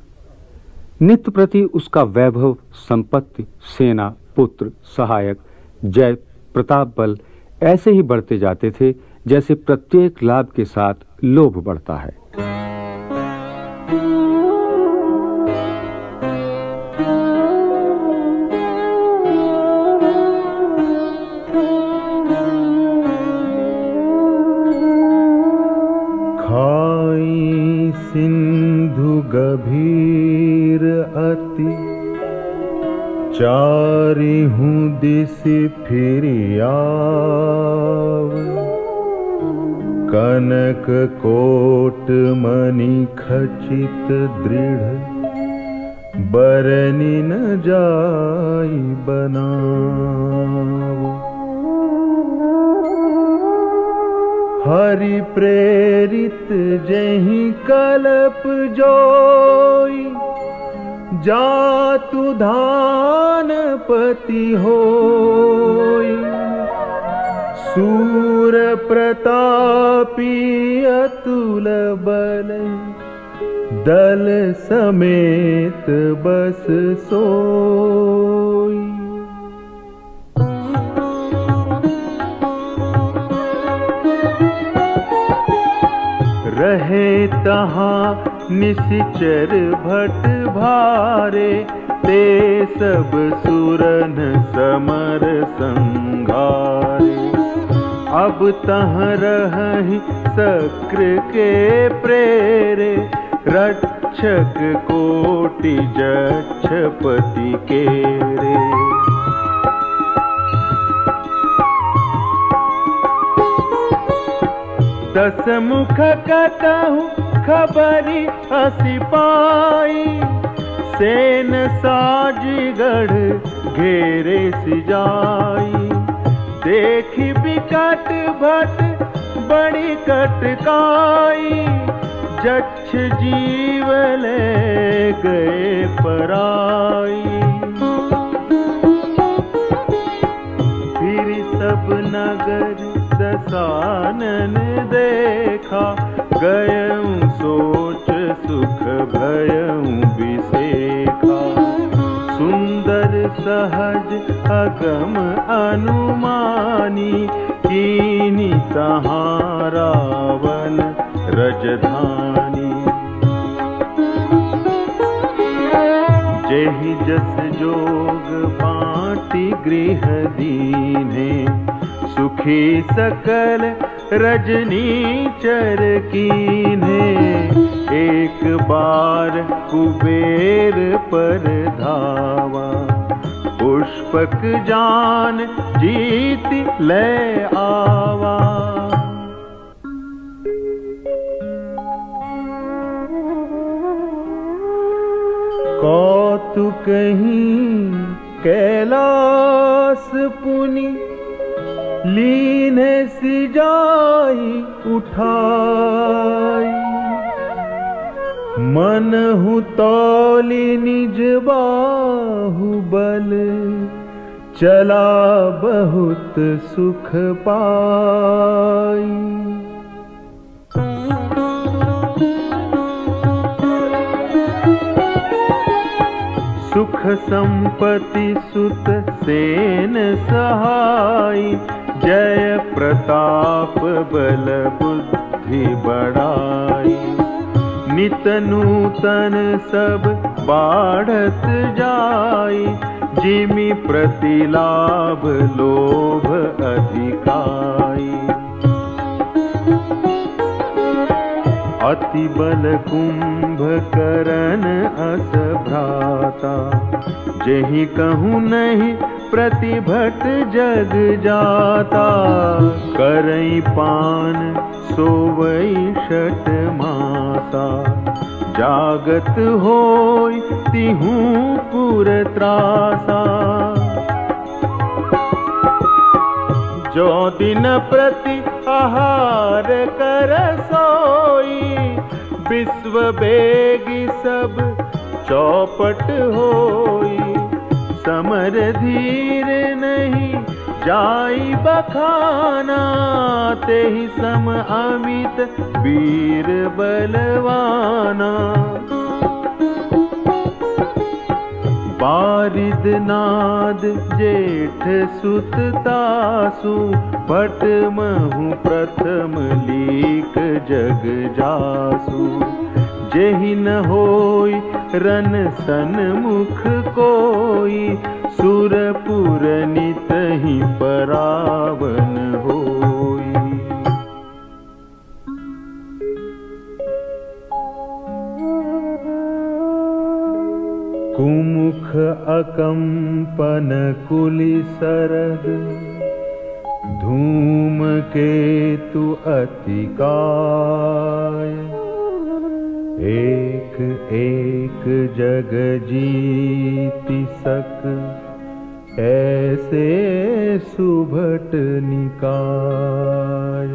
नित्य प्रति उसका वैभव, संपत्ति, सेना, पुत्र, सहायक, जय, प्रताप बल ऐसे ही बढ़ते जाते थे जैसे प्रत्येक लाभ के साथ लोभ बढ़ता है। खाई सिंधु गभीर अति, चारिहु दिस फिरि आव। कनक कोट मणि खचित दृढ़, बरनि न जाई बनाव। हरि प्रेरित जहि कल्प जोई, जातु धान पति होई। सूर प्रतापी अतुल बल, दल समेत बस सोई। रहे तहाँ निशिचर भट भारे, ते सब सुरन समर संघारे। अब तह रहि सक्र के प्रेरे, रक्षक कोटि जक्षपति केरे। दस मुख कतहु खबरि असी पाई, सेन साजगढ़ घेरे सिजाई। देखी बिकट भट बड़ी कटकाई, जक्ष जीव ले गए पराई। फिर सब नगर दसानन देखा, गयऊं सोच सुख भयऊं बिसेखा। सुंदर सहज अगम अनुमानी, कीनी तहाँ रावण रजधानी। जेहि जस जोग बाटी गृह दीन्हे, सुखी सकल रजनीचर कीन्हे। एक बार कुबेर पर धावा, पुष्पक जान जीत ले आवा। कौतुकहि कैलास पुनि, लीने सिजाई उठाई। मनहु तौली निज बाहुबल, चला बहुत सुख पाई। सुख संपत्ति सुत सेन सहाय, जय प्रताप बल बुद्धि बढ़ाई। नित नूतन सब बाढ़त जाई, जिमि प्रतिलाभ लोभ अधिकाई। अति बल कुंभकर्ण अस भ्राता, जेहि कहूँ नहीं प्रतिभट जग जाता। करई पान सोवई षट मासा, जागत होय तिहूँ पुर त्रासा। जो दिन प्रति आहार कर सोई, विश्व बेगी सब चौपट होई। समर धीर नहीं जाई बखाना, तेहि सम अमित वीर बलवाना। बारिद नाद जेठ सुत तासु, भट महु प्रथम लीक जग जासु। जेहि न होय रन सन्मुख कोई, सुरपुर नितहि परावन होई। कुमुख अकंपन कुलि सरद, धूम केतु अतिकाय। एक एक जग जीति सक, ऐसे सुभट निकाय।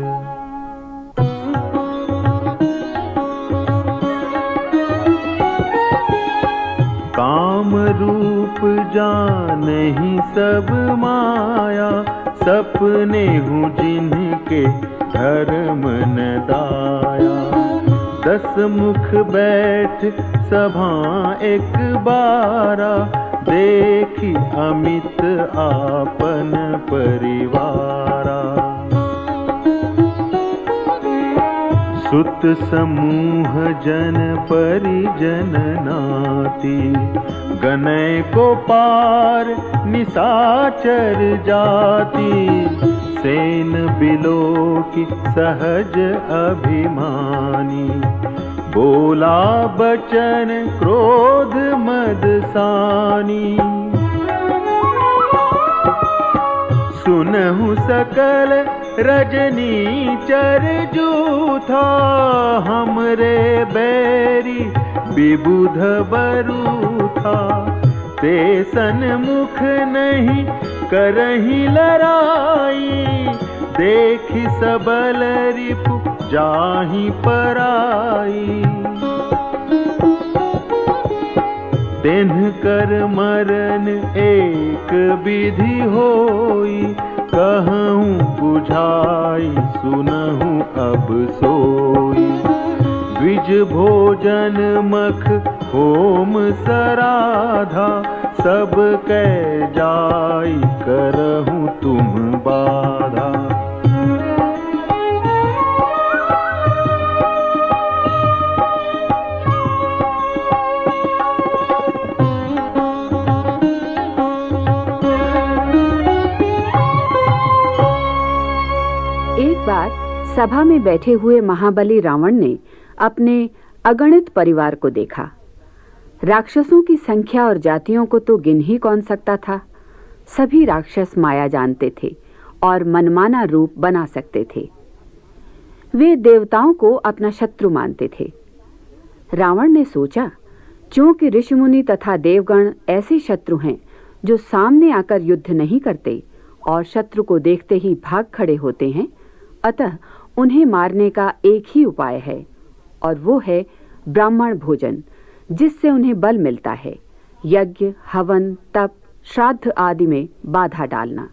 काम रूप जानहि सब माया, सपने हूँ जिनके धर्म न दाया। दस मुख बैठ सभा एक बारा, देखी अमित आपन परिवारा। सुत समूह जन परिजन नाती, गनय को पार निशाचर जाति। सेन बिलोकी सहज अभिमानी, बोला बचन क्रोध मद सानी। सुनहु सकल रजनी चर जूथा, हमरे बैरी विबुध बरूथा। ते सन्मुख नहीं करही लड़ाई, देखी सबल रिपु जाहि पराई। तिन्ह कर मरन एक विधि होई, कहूँ बुझाई सुनहूँ अब सोई। द्विज भोजन मख होम सराधा, सब कह जाई करहूँ तुम बाधा। एक बार सभा में बैठे हुए महाबली रावण ने अपने अगणित परिवार को देखा। राक्षसों की संख्या और जातियों को तो गिन ही कौन सकता था। सभी राक्षस माया जानते थे और मनमाना रूप बना सकते थे। वे देवताओं को अपना शत्रु मानते थे। रावण ने सोचा, चूंकि ऋषिमुनि तथा देवगण ऐसे शत्रु हैं जो सामने आकर युद्ध नहीं करते और शत्रु को देखते ही भाग खड़े होते हैं, अतः उन्हें मारने का एक ही उपाय है और वो है ब्राह्मण भोजन, जिससे उन्हें बल मिलता है। यज्ञ, हवन, तप, श्राद्ध आदि में बाधा डालना।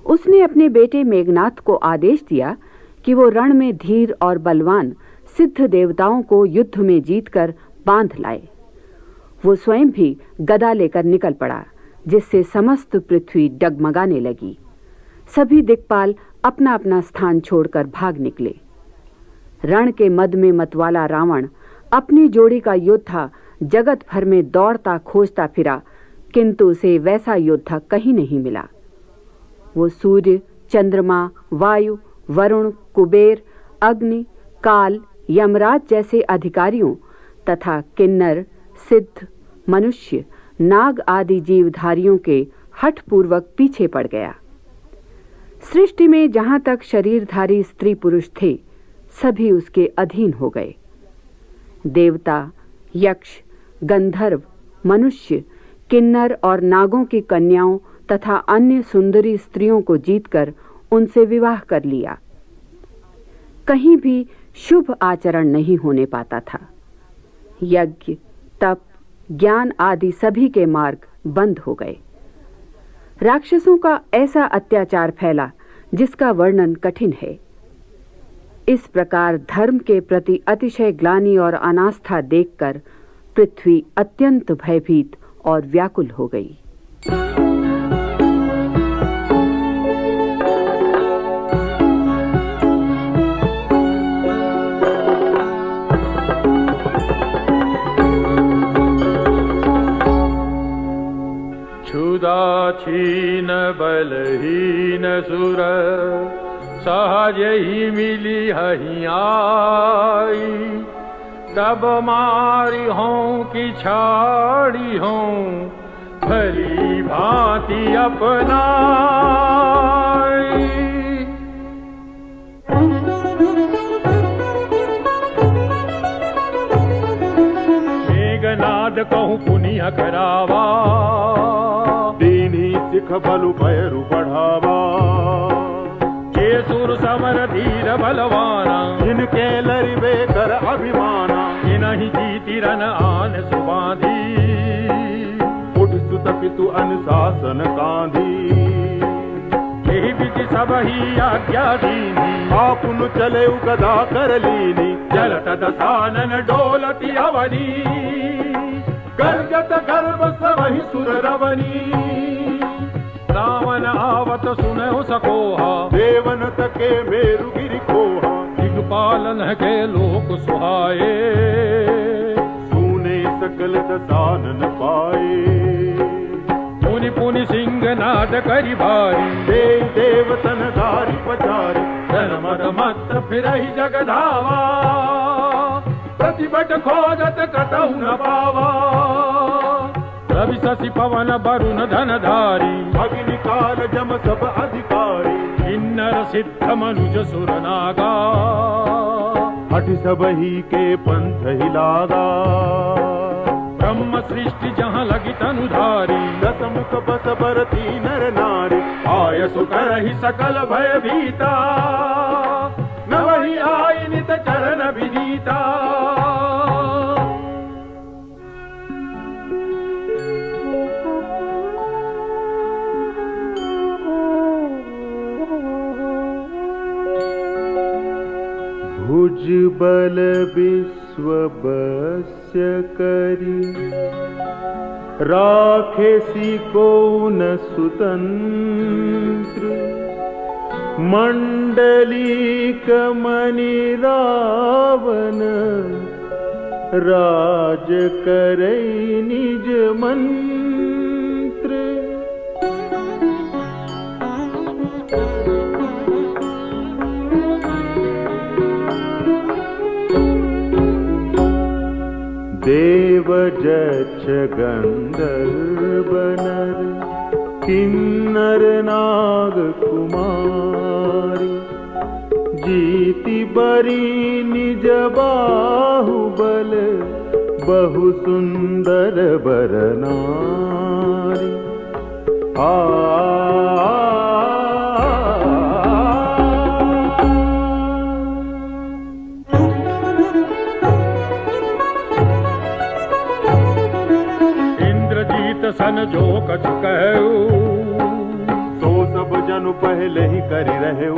उसने अपने बेटे मेघनाथ को आदेश दिया कि वो रण में धीर और बलवान सिद्ध देवताओं को युद्ध में जीतकर बांध लाए। वो स्वयं भी गदा लेकर निकल पड़ा, जिससे समस्त पृथ्वी डगमगाने लगी। सभी दिक्पाल अपना अपना स्थान छोड़कर भाग निकले। रण के मद में मतवाला रावण अपनी जोड़ी का योद्धा जगत भर में दौड़ता खोजता फिरा, किंतु उसे वैसा योद्धा कहीं नहीं मिला। वो सूर्य, चंद्रमा, वायु, वरुण, कुबेर, अग्नि, काल, यमराज जैसे अधिकारियों तथा किन्नर, सिद्ध, मनुष्य, नाग आदि जीवधारियों के हठपूर्वक पीछे पड़ गया। सृष्टि में जहां तक शरीरधारी स्त्री पुरुष थे, सभी उसके अधीन हो गए। देवता, यक्ष, गंधर्व, मनुष्य, किन्नर और नागों की कन्याओं तथा अन्य सुंदरी स्त्रियों को जीतकर उनसे विवाह कर लिया। कहीं भी शुभ आचरण नहीं होने पाता था। यज्ञ, तप, ज्ञान आदि सभी के मार्ग बंद हो गए। राक्षसों का ऐसा अत्याचार फैला जिसका वर्णन कठिन है। इस प्रकार धर्म के प्रति अतिशय ग्लानि और अनास्था देखकर पृथ्वी अत्यंत भयभीत और व्याकुल हो गई। क्षुदाक्षीण बलहीन सुर सहज ही मिली हहीं आई, तब मारी हों कि छाड़ी हों भली भांति अपनाई। मेघनाद कहूँ पुनिया करावा, दीनी सिख बलु पैरु बढ़ावा। ये सुर समर धीर बलवाना, जिनके लरिबे कर अभिमाना। इनहि जीति रन आन सुबाधी, उठ सुत पितु अनुशासन कांधी। यही विधि सब ही आज्ञा दीनी, आपुन चले गदा कर लीनी। चलत दसानन डोलती अवनी, गर्जत गर्भ सबहि सुर रवनी। रावण आवत सुनो सकोहा, देवन तके मेरु गिरि खोहा। दिग्पालन के लोक सुहाए, सुने सकल दसानन पाए। पुनि पुनि सिंह नाद करि भारी, देव देवतन धारी पचारी। जन मद मत फिरहि जगधावा, प्रतिभट खोजत कतहु न पावा। रवि शशि पवन वरुण धनधारी, अग्नि काल जम सब अधिकारी। किन्नर सिद्ध मनुज सुर नागा, हठ सब ही के पंथ ही लागा। ब्रह्म सृष्टि जहाँ लगी तनुधारी, दस मुख बस बरती नर नारी। आय सुकर ही सकल भय भीता, न वही आई नित चरण विनीता। भुज बल विश्व बस्य करी, राखेसी को न सुतंत्र। मंडलीक मणि रावण, राज करई निज मंत्र। देव जक्ष गंधर्व नर, किन्नर नाग कुमारी। जीति बरी निज बाहुबल, बहु सुंदर बर नारी। सन जो कछ कहू, तो सब जनु पहले ही करि रहू।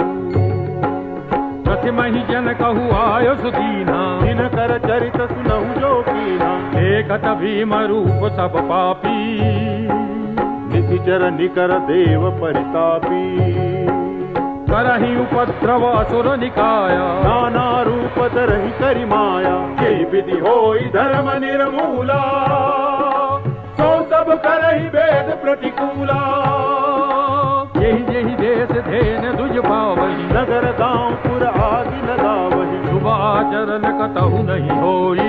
प्रथिमहि जन कहु आयो सुदीना, दिन कर चरित सुनहु जो कीना। देखत भीम रूप सब पापी, निशिचर निकर देव परितापी। करहि उपद्रव असुर निकाया, नाना रूप धरहि करि माया। यही विधि होई धर्म निर्मूला, सो सब करहि वेद प्रतिकूला। यही यही देश धेन दुज पावहि, नगर गांव पुर आदि लगावहि। शुभ आचरण कतहु नहीं होई,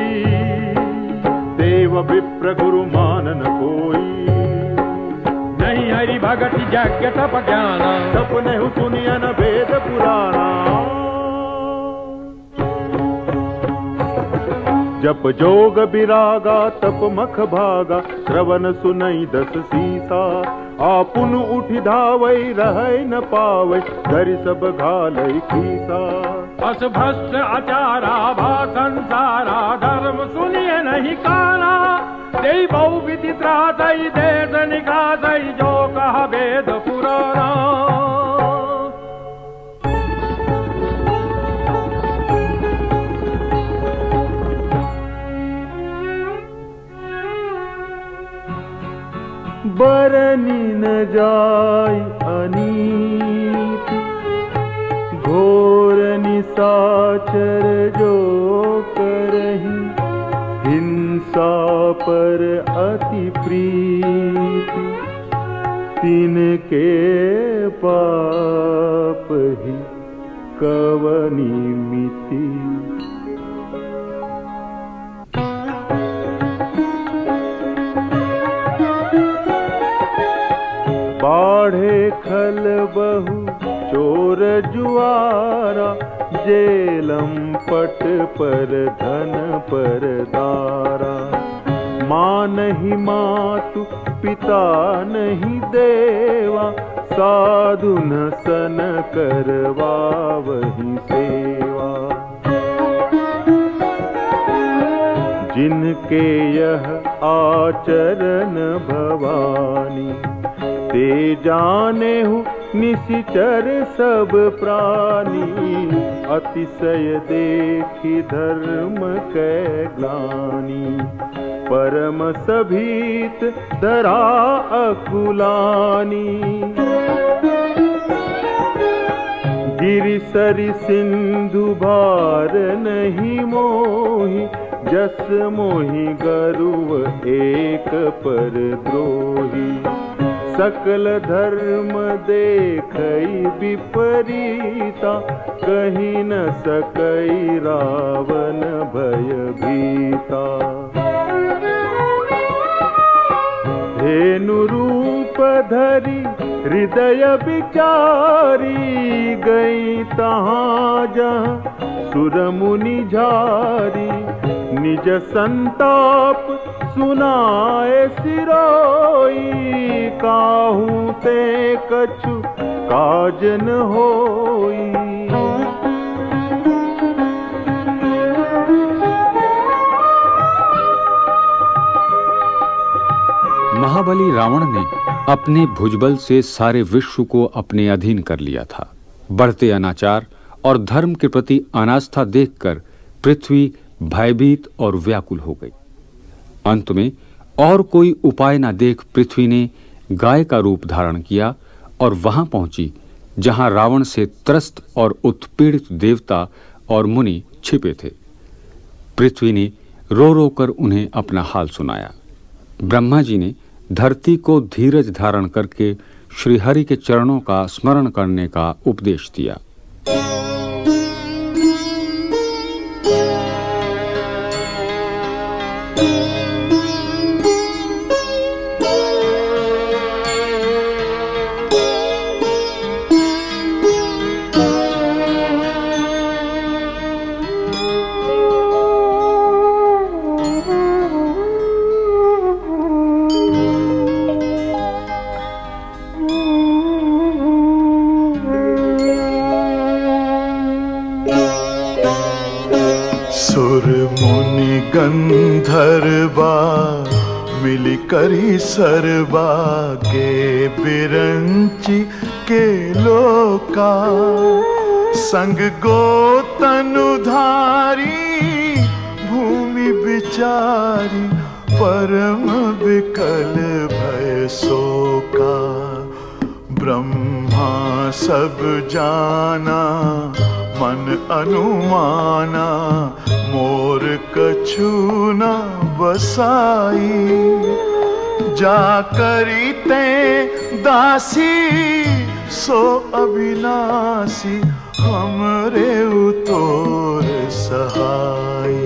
देव विप्र गुरु मानन कोई। नहीं हरि भगति यज्ञ तप ज्ञान, सपने सुनियन वेद पुराना। जप जोग विरागा तप मख भागा, श्रवण सुनई दस सीसा। आपुन उठि धावई रहै न पावै, धरि सब घालै खीसा। अस भ्रष्ट आचारा भा संसारा, धर्म सुनिए नहीं काना। देई बहु विधि त्रासई, देश निकासई, जो कहा वेद पुराना। बरनी न जाय अनीति, घोर निशाचर जो करहि। हिंसा पर अति प्रीति, तिनके पाप ही कवनि मिति। बाढ़े खल बहु चोर जुआरा, जेलम पट पर धन पर दारा। माँ नहीं मातु पिता नहीं देवा, साधु न सन करवा वही सेवा। जिनके यह आचरण भवानी, ते जाने हूँ निशिचर सब प्राणी। अतिशय देखी धर्म कै ग्लानि, परम सभीत धरा अकुलानी। गिरि सरि सिंधु भार नहीं मोहि, जस मोहि गरुव एक पर द्रोही। सकल धर्म देखई विपरीता, कहीं न सकई रावण भयभीता। धेनु रूप धरि हृदय विचारी, गई तहाँ जहाँ सुर मुनि झारी। निज संताप सुनाए सिरोई, काहू ते कछु काज न होई। महाबली रावण ने अपने भुजबल से सारे विश्व को अपने अधीन कर लिया था। बढ़ते अनाचार और धर्म के प्रति अनास्था देखकर पृथ्वी भयभीत और व्याकुल हो गई। अंत में और कोई उपाय न देख पृथ्वी ने गाय का रूप धारण किया और वहां पहुंची जहां रावण से त्रस्त और उत्पीड़ित देवता और मुनि छिपे थे। पृथ्वी ने रो रो कर उन्हें अपना हाल सुनाया। ब्रह्मा जी ने धरती को धीरज धारण करके श्रीहरि के चरणों का स्मरण करने का उपदेश दिया। गंधर्वा मिली करी सरवा के बिरंची के लोका। संग गोतनुधारी भूमि बिचारी परम विकल भय शोका। ब्रह्मा सब जाना मन अनुमाना मोर कछु न बसाई। जा करीते दासी सो अविनाशी हमरे उतोर सहाय।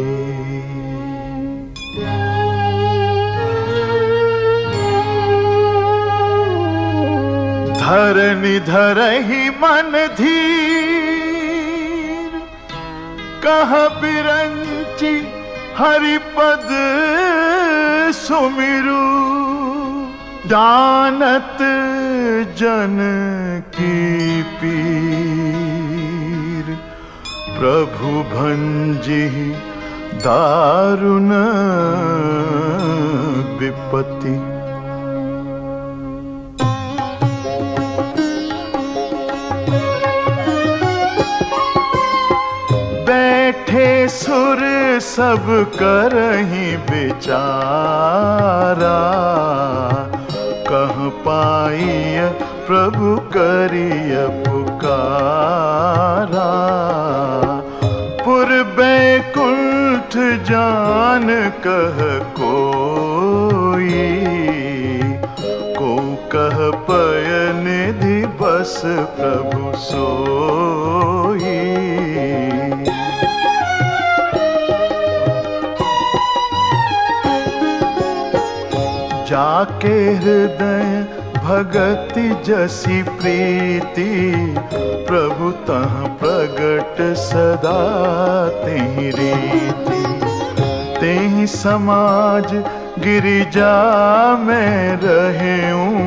धरनी धरहि मन धीर कह बिरंची हरिपद सुमिरु। जानत जन की पीर प्रभु भंजी दारुण विपत्ति। बैठे सुर सब करहि विचारा। कह पाइय प्रभु करिय पुकारा। पूर्वे कुंठ जान कह कोई। को कह पय निधि बस प्रभु सोई। जाके हृदय भगति जसी प्रीति। प्रभु तह प्रगट सदा तेहि रीति। तेहि समाज गिरिजा में रहेऊं।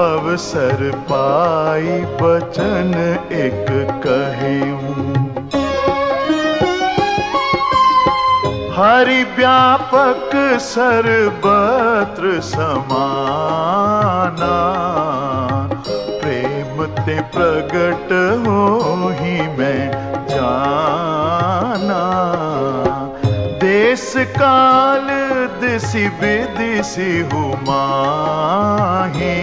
अवसर पाई बचन एक कहेऊं। हरि व्यापक सर्वत्र समाना। प्रेम ते प्रगट होहि मैं जाना। देश काल दिसि विदिसि हुमाहि।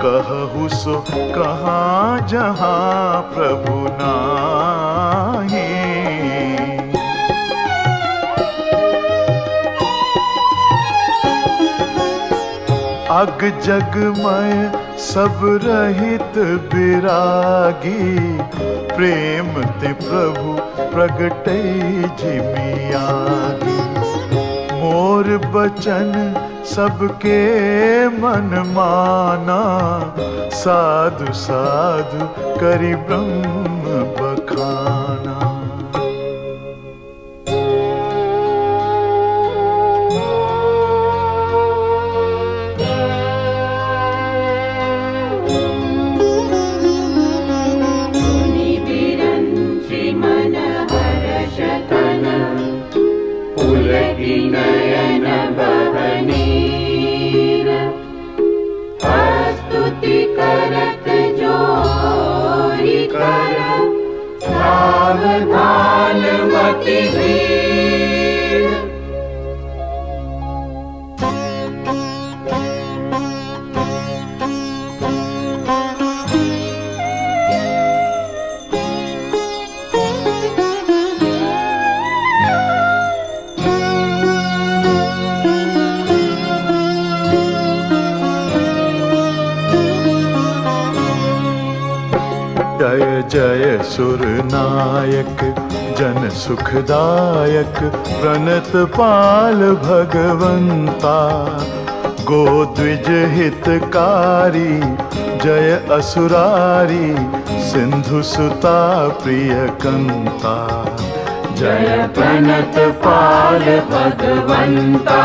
कहु सो कहाँ जहाँ प्रभु नाहि। अग जगमय सब रहित विरागी। प्रेम ते प्रभु प्रगटै जिमियागी। मोर बचन सबके मन माना। साधु साधु करि ब्रह्म बखाना। नयन बहनीर स्तुति करत जोरी कर। सावधान मति वीर। जय जय सुर नायक जन सुखदायक। प्रणत पाल भगवंता गोद्विज हितकारी। जय असुरारी सिंधु सुता प्रिय कंता। जय प्रणत पाल भगवंता।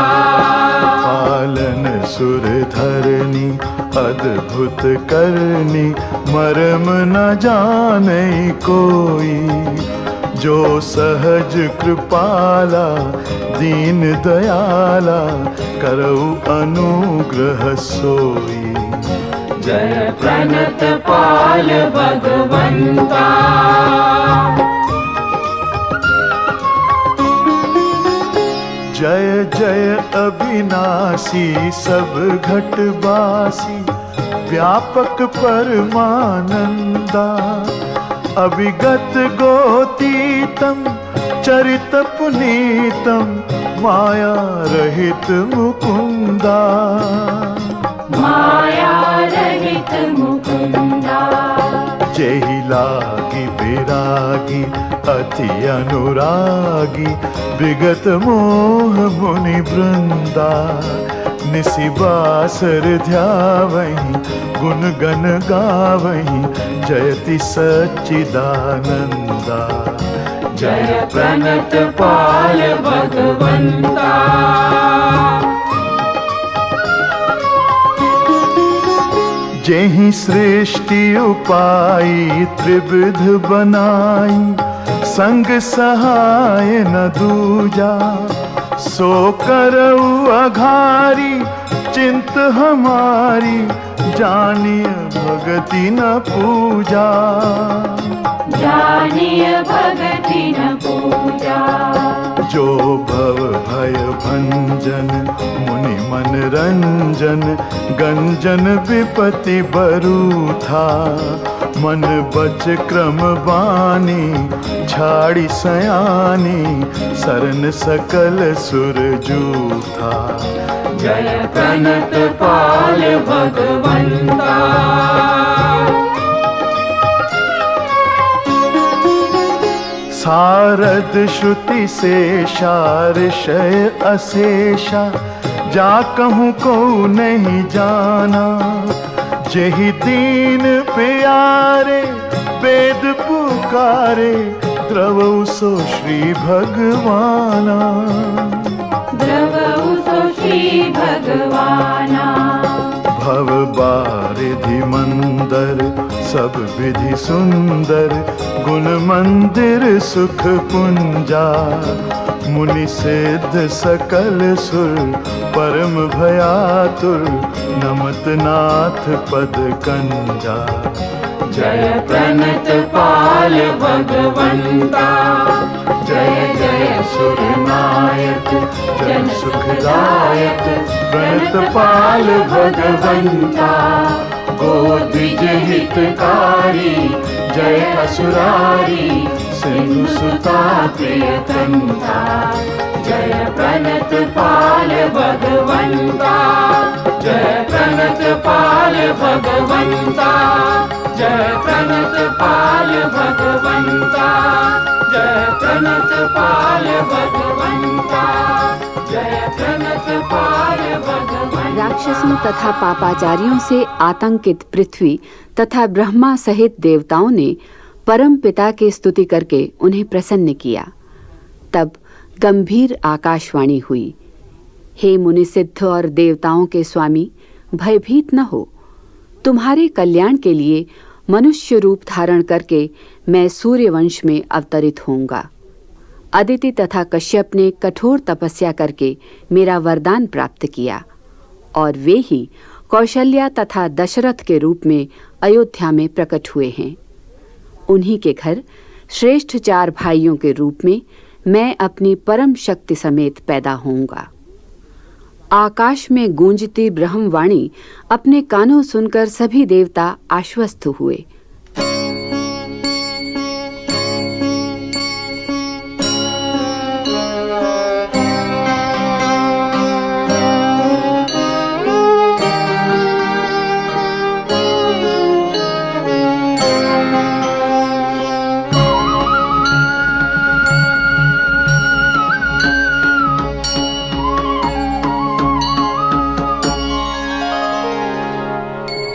पालन सुर धरनी अद्भुत करनी। मर्म न जाने कोई। जो सहज कृपाला दीन दयाला। करऊ अनुग्रह सोई। जय प्रणत पाल भगवंता। जय जय अविनाशी सब घटवासी, व्यापक परमानंदा। अविगत गोतीतम चरित पुनीतम, माया रहित मुकुंदा। माया रहित मुकुंदा। जेहि लागी विरागी अति अनुरागी, विगत मोह मुनि वृंदा। निशिबासर ध्यावहि गुण गण गावहि, जयति सच्चिदानंदा। जय प्रणत पाल भगवंता। जेहि सृष्टि उपाई त्रिविध बनाई, संग सहाय न दूजा। सो करऊ अघारी चिंत हमारी, जानिय भगति न पूजा। जानिय भगति न पूजा। जो भव भय भंजन मुनि मन रंजन, गंजन विपति बरु था। मन बच क्रम बानी छाड़ी सयानी, सरन सकल सुर जूथा। जय प्रणत पाल भगवंता। सारद श्रुति से शारशय अशेषा, जा कहूँ को नहीं जाना। जेहि दीन प्यारे वेद पुकारे, द्रवौ सो श्री भगवाना। द्रवौ सो श्री भगवाना। भव बारिधि मंदर सब विधि सुंदर, गुण मंदिर सुख पुंजा। मुनि सिद्ध सकल सुर, परम भयातुर, नमत नाथ पद कंजा। जय प्रणत पाल भगवंता। जय जय सुर नायक जन सुखदायक, प्रणत पाल भगवंता। गोद्विज हितकारी जय असुरारी, सिंधु सुता प्रियकंता। जय प्रणत पाल भगवंता। जय प्रणत पाल भगवंता। जय प्रणत पाल भगवंता। जय प्रणत पाल भगवंता। जय प्रणत पाल भगवंता। राक्षसों तथा पापाचारियों से आतंकित पृथ्वी तथा ब्रह्मा सहित देवताओं ने परम पिता की स्तुति करके उन्हें प्रसन्न किया। तब गंभीर आकाशवाणी हुई, हे मुनिसिद्ध और देवताओं के स्वामी, भयभीत न हो। तुम्हारे कल्याण के लिए मनुष्य रूप धारण करके मैं सूर्यवंश में अवतरित होऊंगा। अदिति तथा कश्यप ने कठोर तपस्या करके मेरा वरदान प्राप्त किया, और वे ही कौशल्या तथा दशरथ के रूप में अयोध्या में प्रकट हुए हैं। उन्हीं के घर श्रेष्ठ 4 भाइयों के रूप में मैं अपनी परम शक्ति समेत पैदा होऊंगा। आकाश में गूंजती ब्रह्मवाणी अपने कानों सुनकर सभी देवता आश्वस्त हुए।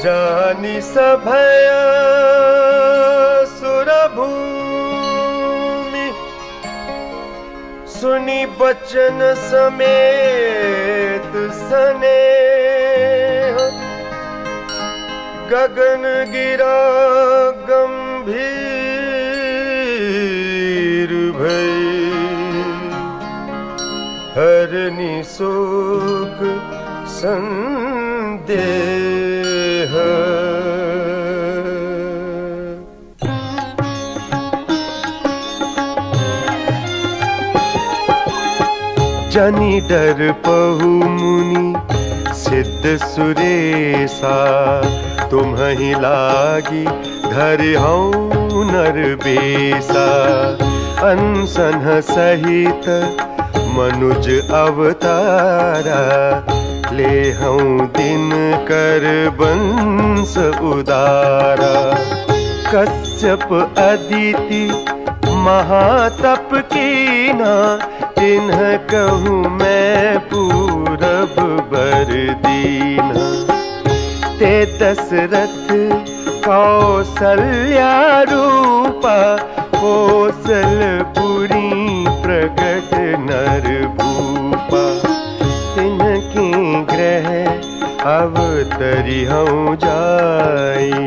जानि सभय सुरभूमि, सुनि बचन समेत स्नेह। गगन गिरा गंभीर भई, हरनि शोक संदेह। जनि डर पहु मुनि सिद्ध सुरेसा, तुम्हि लागी धरि हऊँ नर बेसा। अनसन सहित मनुज अवतारा, ले हऊँ दिन कर बंस उदारा। कश्यप अदिति महातप कीना, तिन्ह कहूँ मैं पूरब बर दीना। ते दशरथ कौसल्या रूपा, कौशलपुरी प्रगट नर भूपा। तिनके ग्रह अवतरी हऊँ जाई,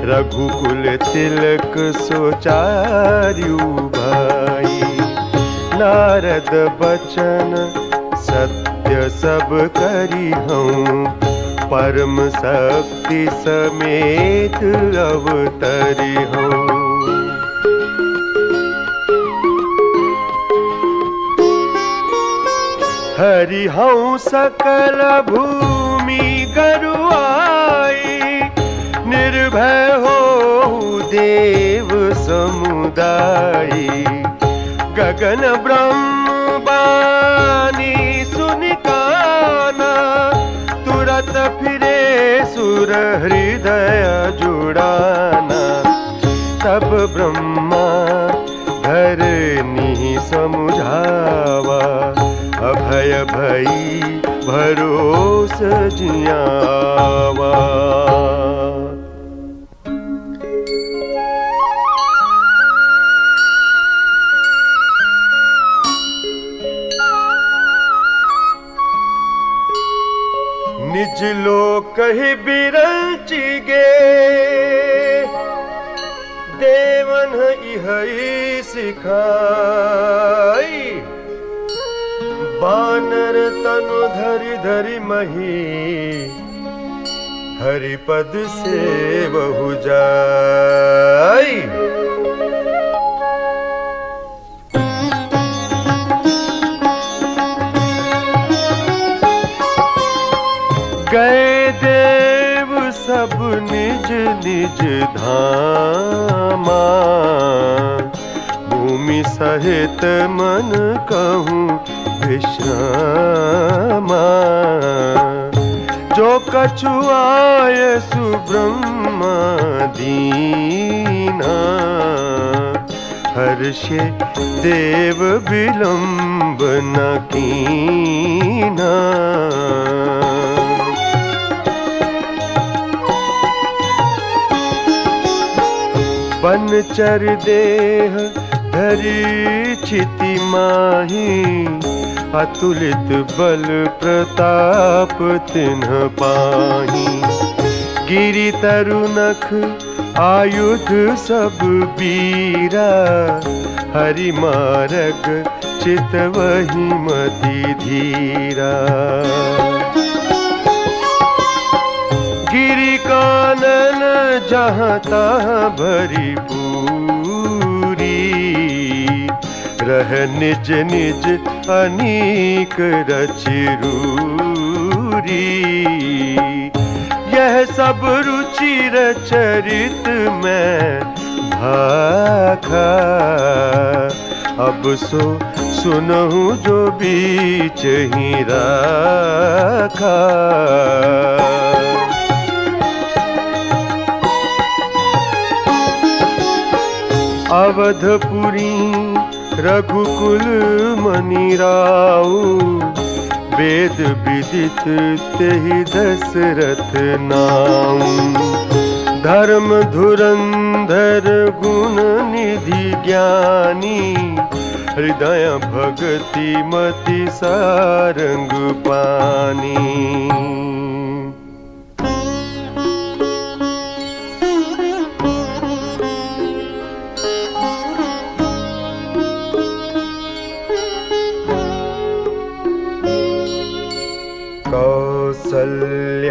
रघुकुल तिलक सोचार्यु भाई। नारद बचन सत्य सब करी हूँ, परम शक्ति समेत अवतरी हूँ। हरि हूँ सकल भूमि गरुआई, निर्भय हो देव समुदाई। गगन ब्रह्म बानी सुनि काना, तुरत फिरे सुर हृदय जुड़ाना। तब ब्रह्मा धरनी समुझावा, अभय भई भरोस जियावा। निज लोक ही बिरंची गे, देवन इहई सिखाई। बानर तनु धरि धरि मही, हरिपद से बहु जाई। गए देव सब निज निज धामा, भूमि सहित मन कहूँ विश्रामा। जो कछु आय सुब्रह्मा दीना, हर्षे देव विलंब न कीना। बनचर देह धरि छिति माही, अतुलित बल प्रताप तिन्ह पाही। गिरि तरु नख आयुध सब बीरा, हरि मारग चितवहि मति धीरा। गिरि कानन जहाँ तहाँ भरी पूरी, रह निज निज अनेक रचि रूरी। यह सब रुचिर चरित में भाखा, अब सो सुनहु जो बीच ही राखा। अवधपुरी रघुकुल मनि राऊ, वेद विदित तेहि दशरथ नाऊ। धर्म धुरंधर गुण निधि ज्ञानी, हृदय भगति मति सारंग पानी।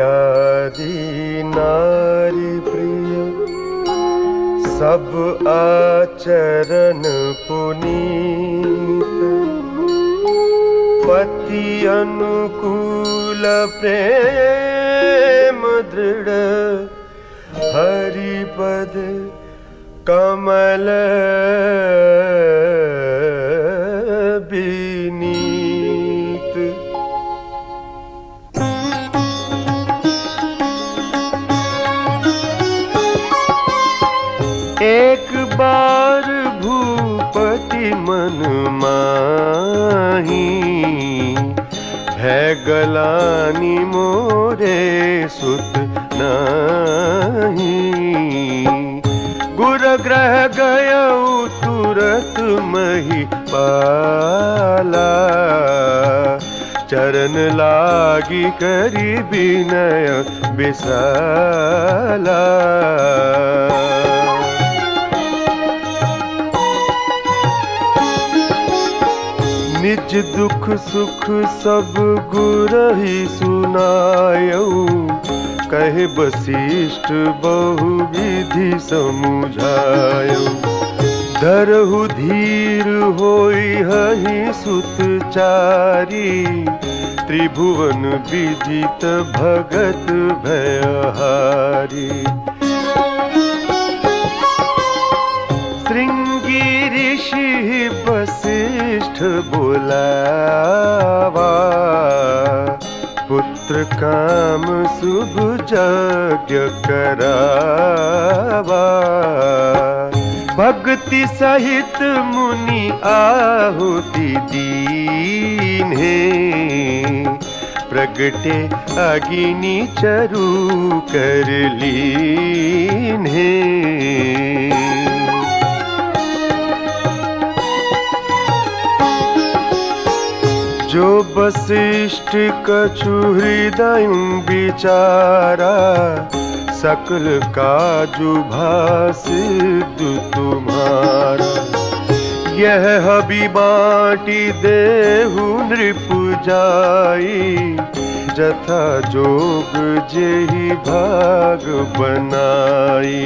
कौसल्यादि नारी प्रिय, सब आचरण पुनीत। पति अनुकूल प्रेम दृढ़ हरिपद कमल विनीत। एक बार भूपति मन माही है गलानी मोरे सुत नाही। गुर ग्रह गयऊ तुरत मही पाला चरण लागी करी विनय बिसाला। निज दुख सुख सब गुरहि सुनायऊ कहे वशिष्ठ बहुविधि समुझायऊ। धरहु धीर होई हहि सुतचारी त्रिभुवन विदित भगत भयहारी। श्रृंगी ऋषि वशिष्ठ बोलावा पुत्र काम शुभ यज्ञ करावा। भक्ति सहित मुनि आहुति दीन्हे प्रगटे अग्नि चरु कर लीन्हे। जो वशिष्ठ कछु हृदय विचारा सकल काजु भासिद्ध तुम्हारा। यह हबि बाटी देहु नृप जाई जथा जोग जेहि भाग बनाई।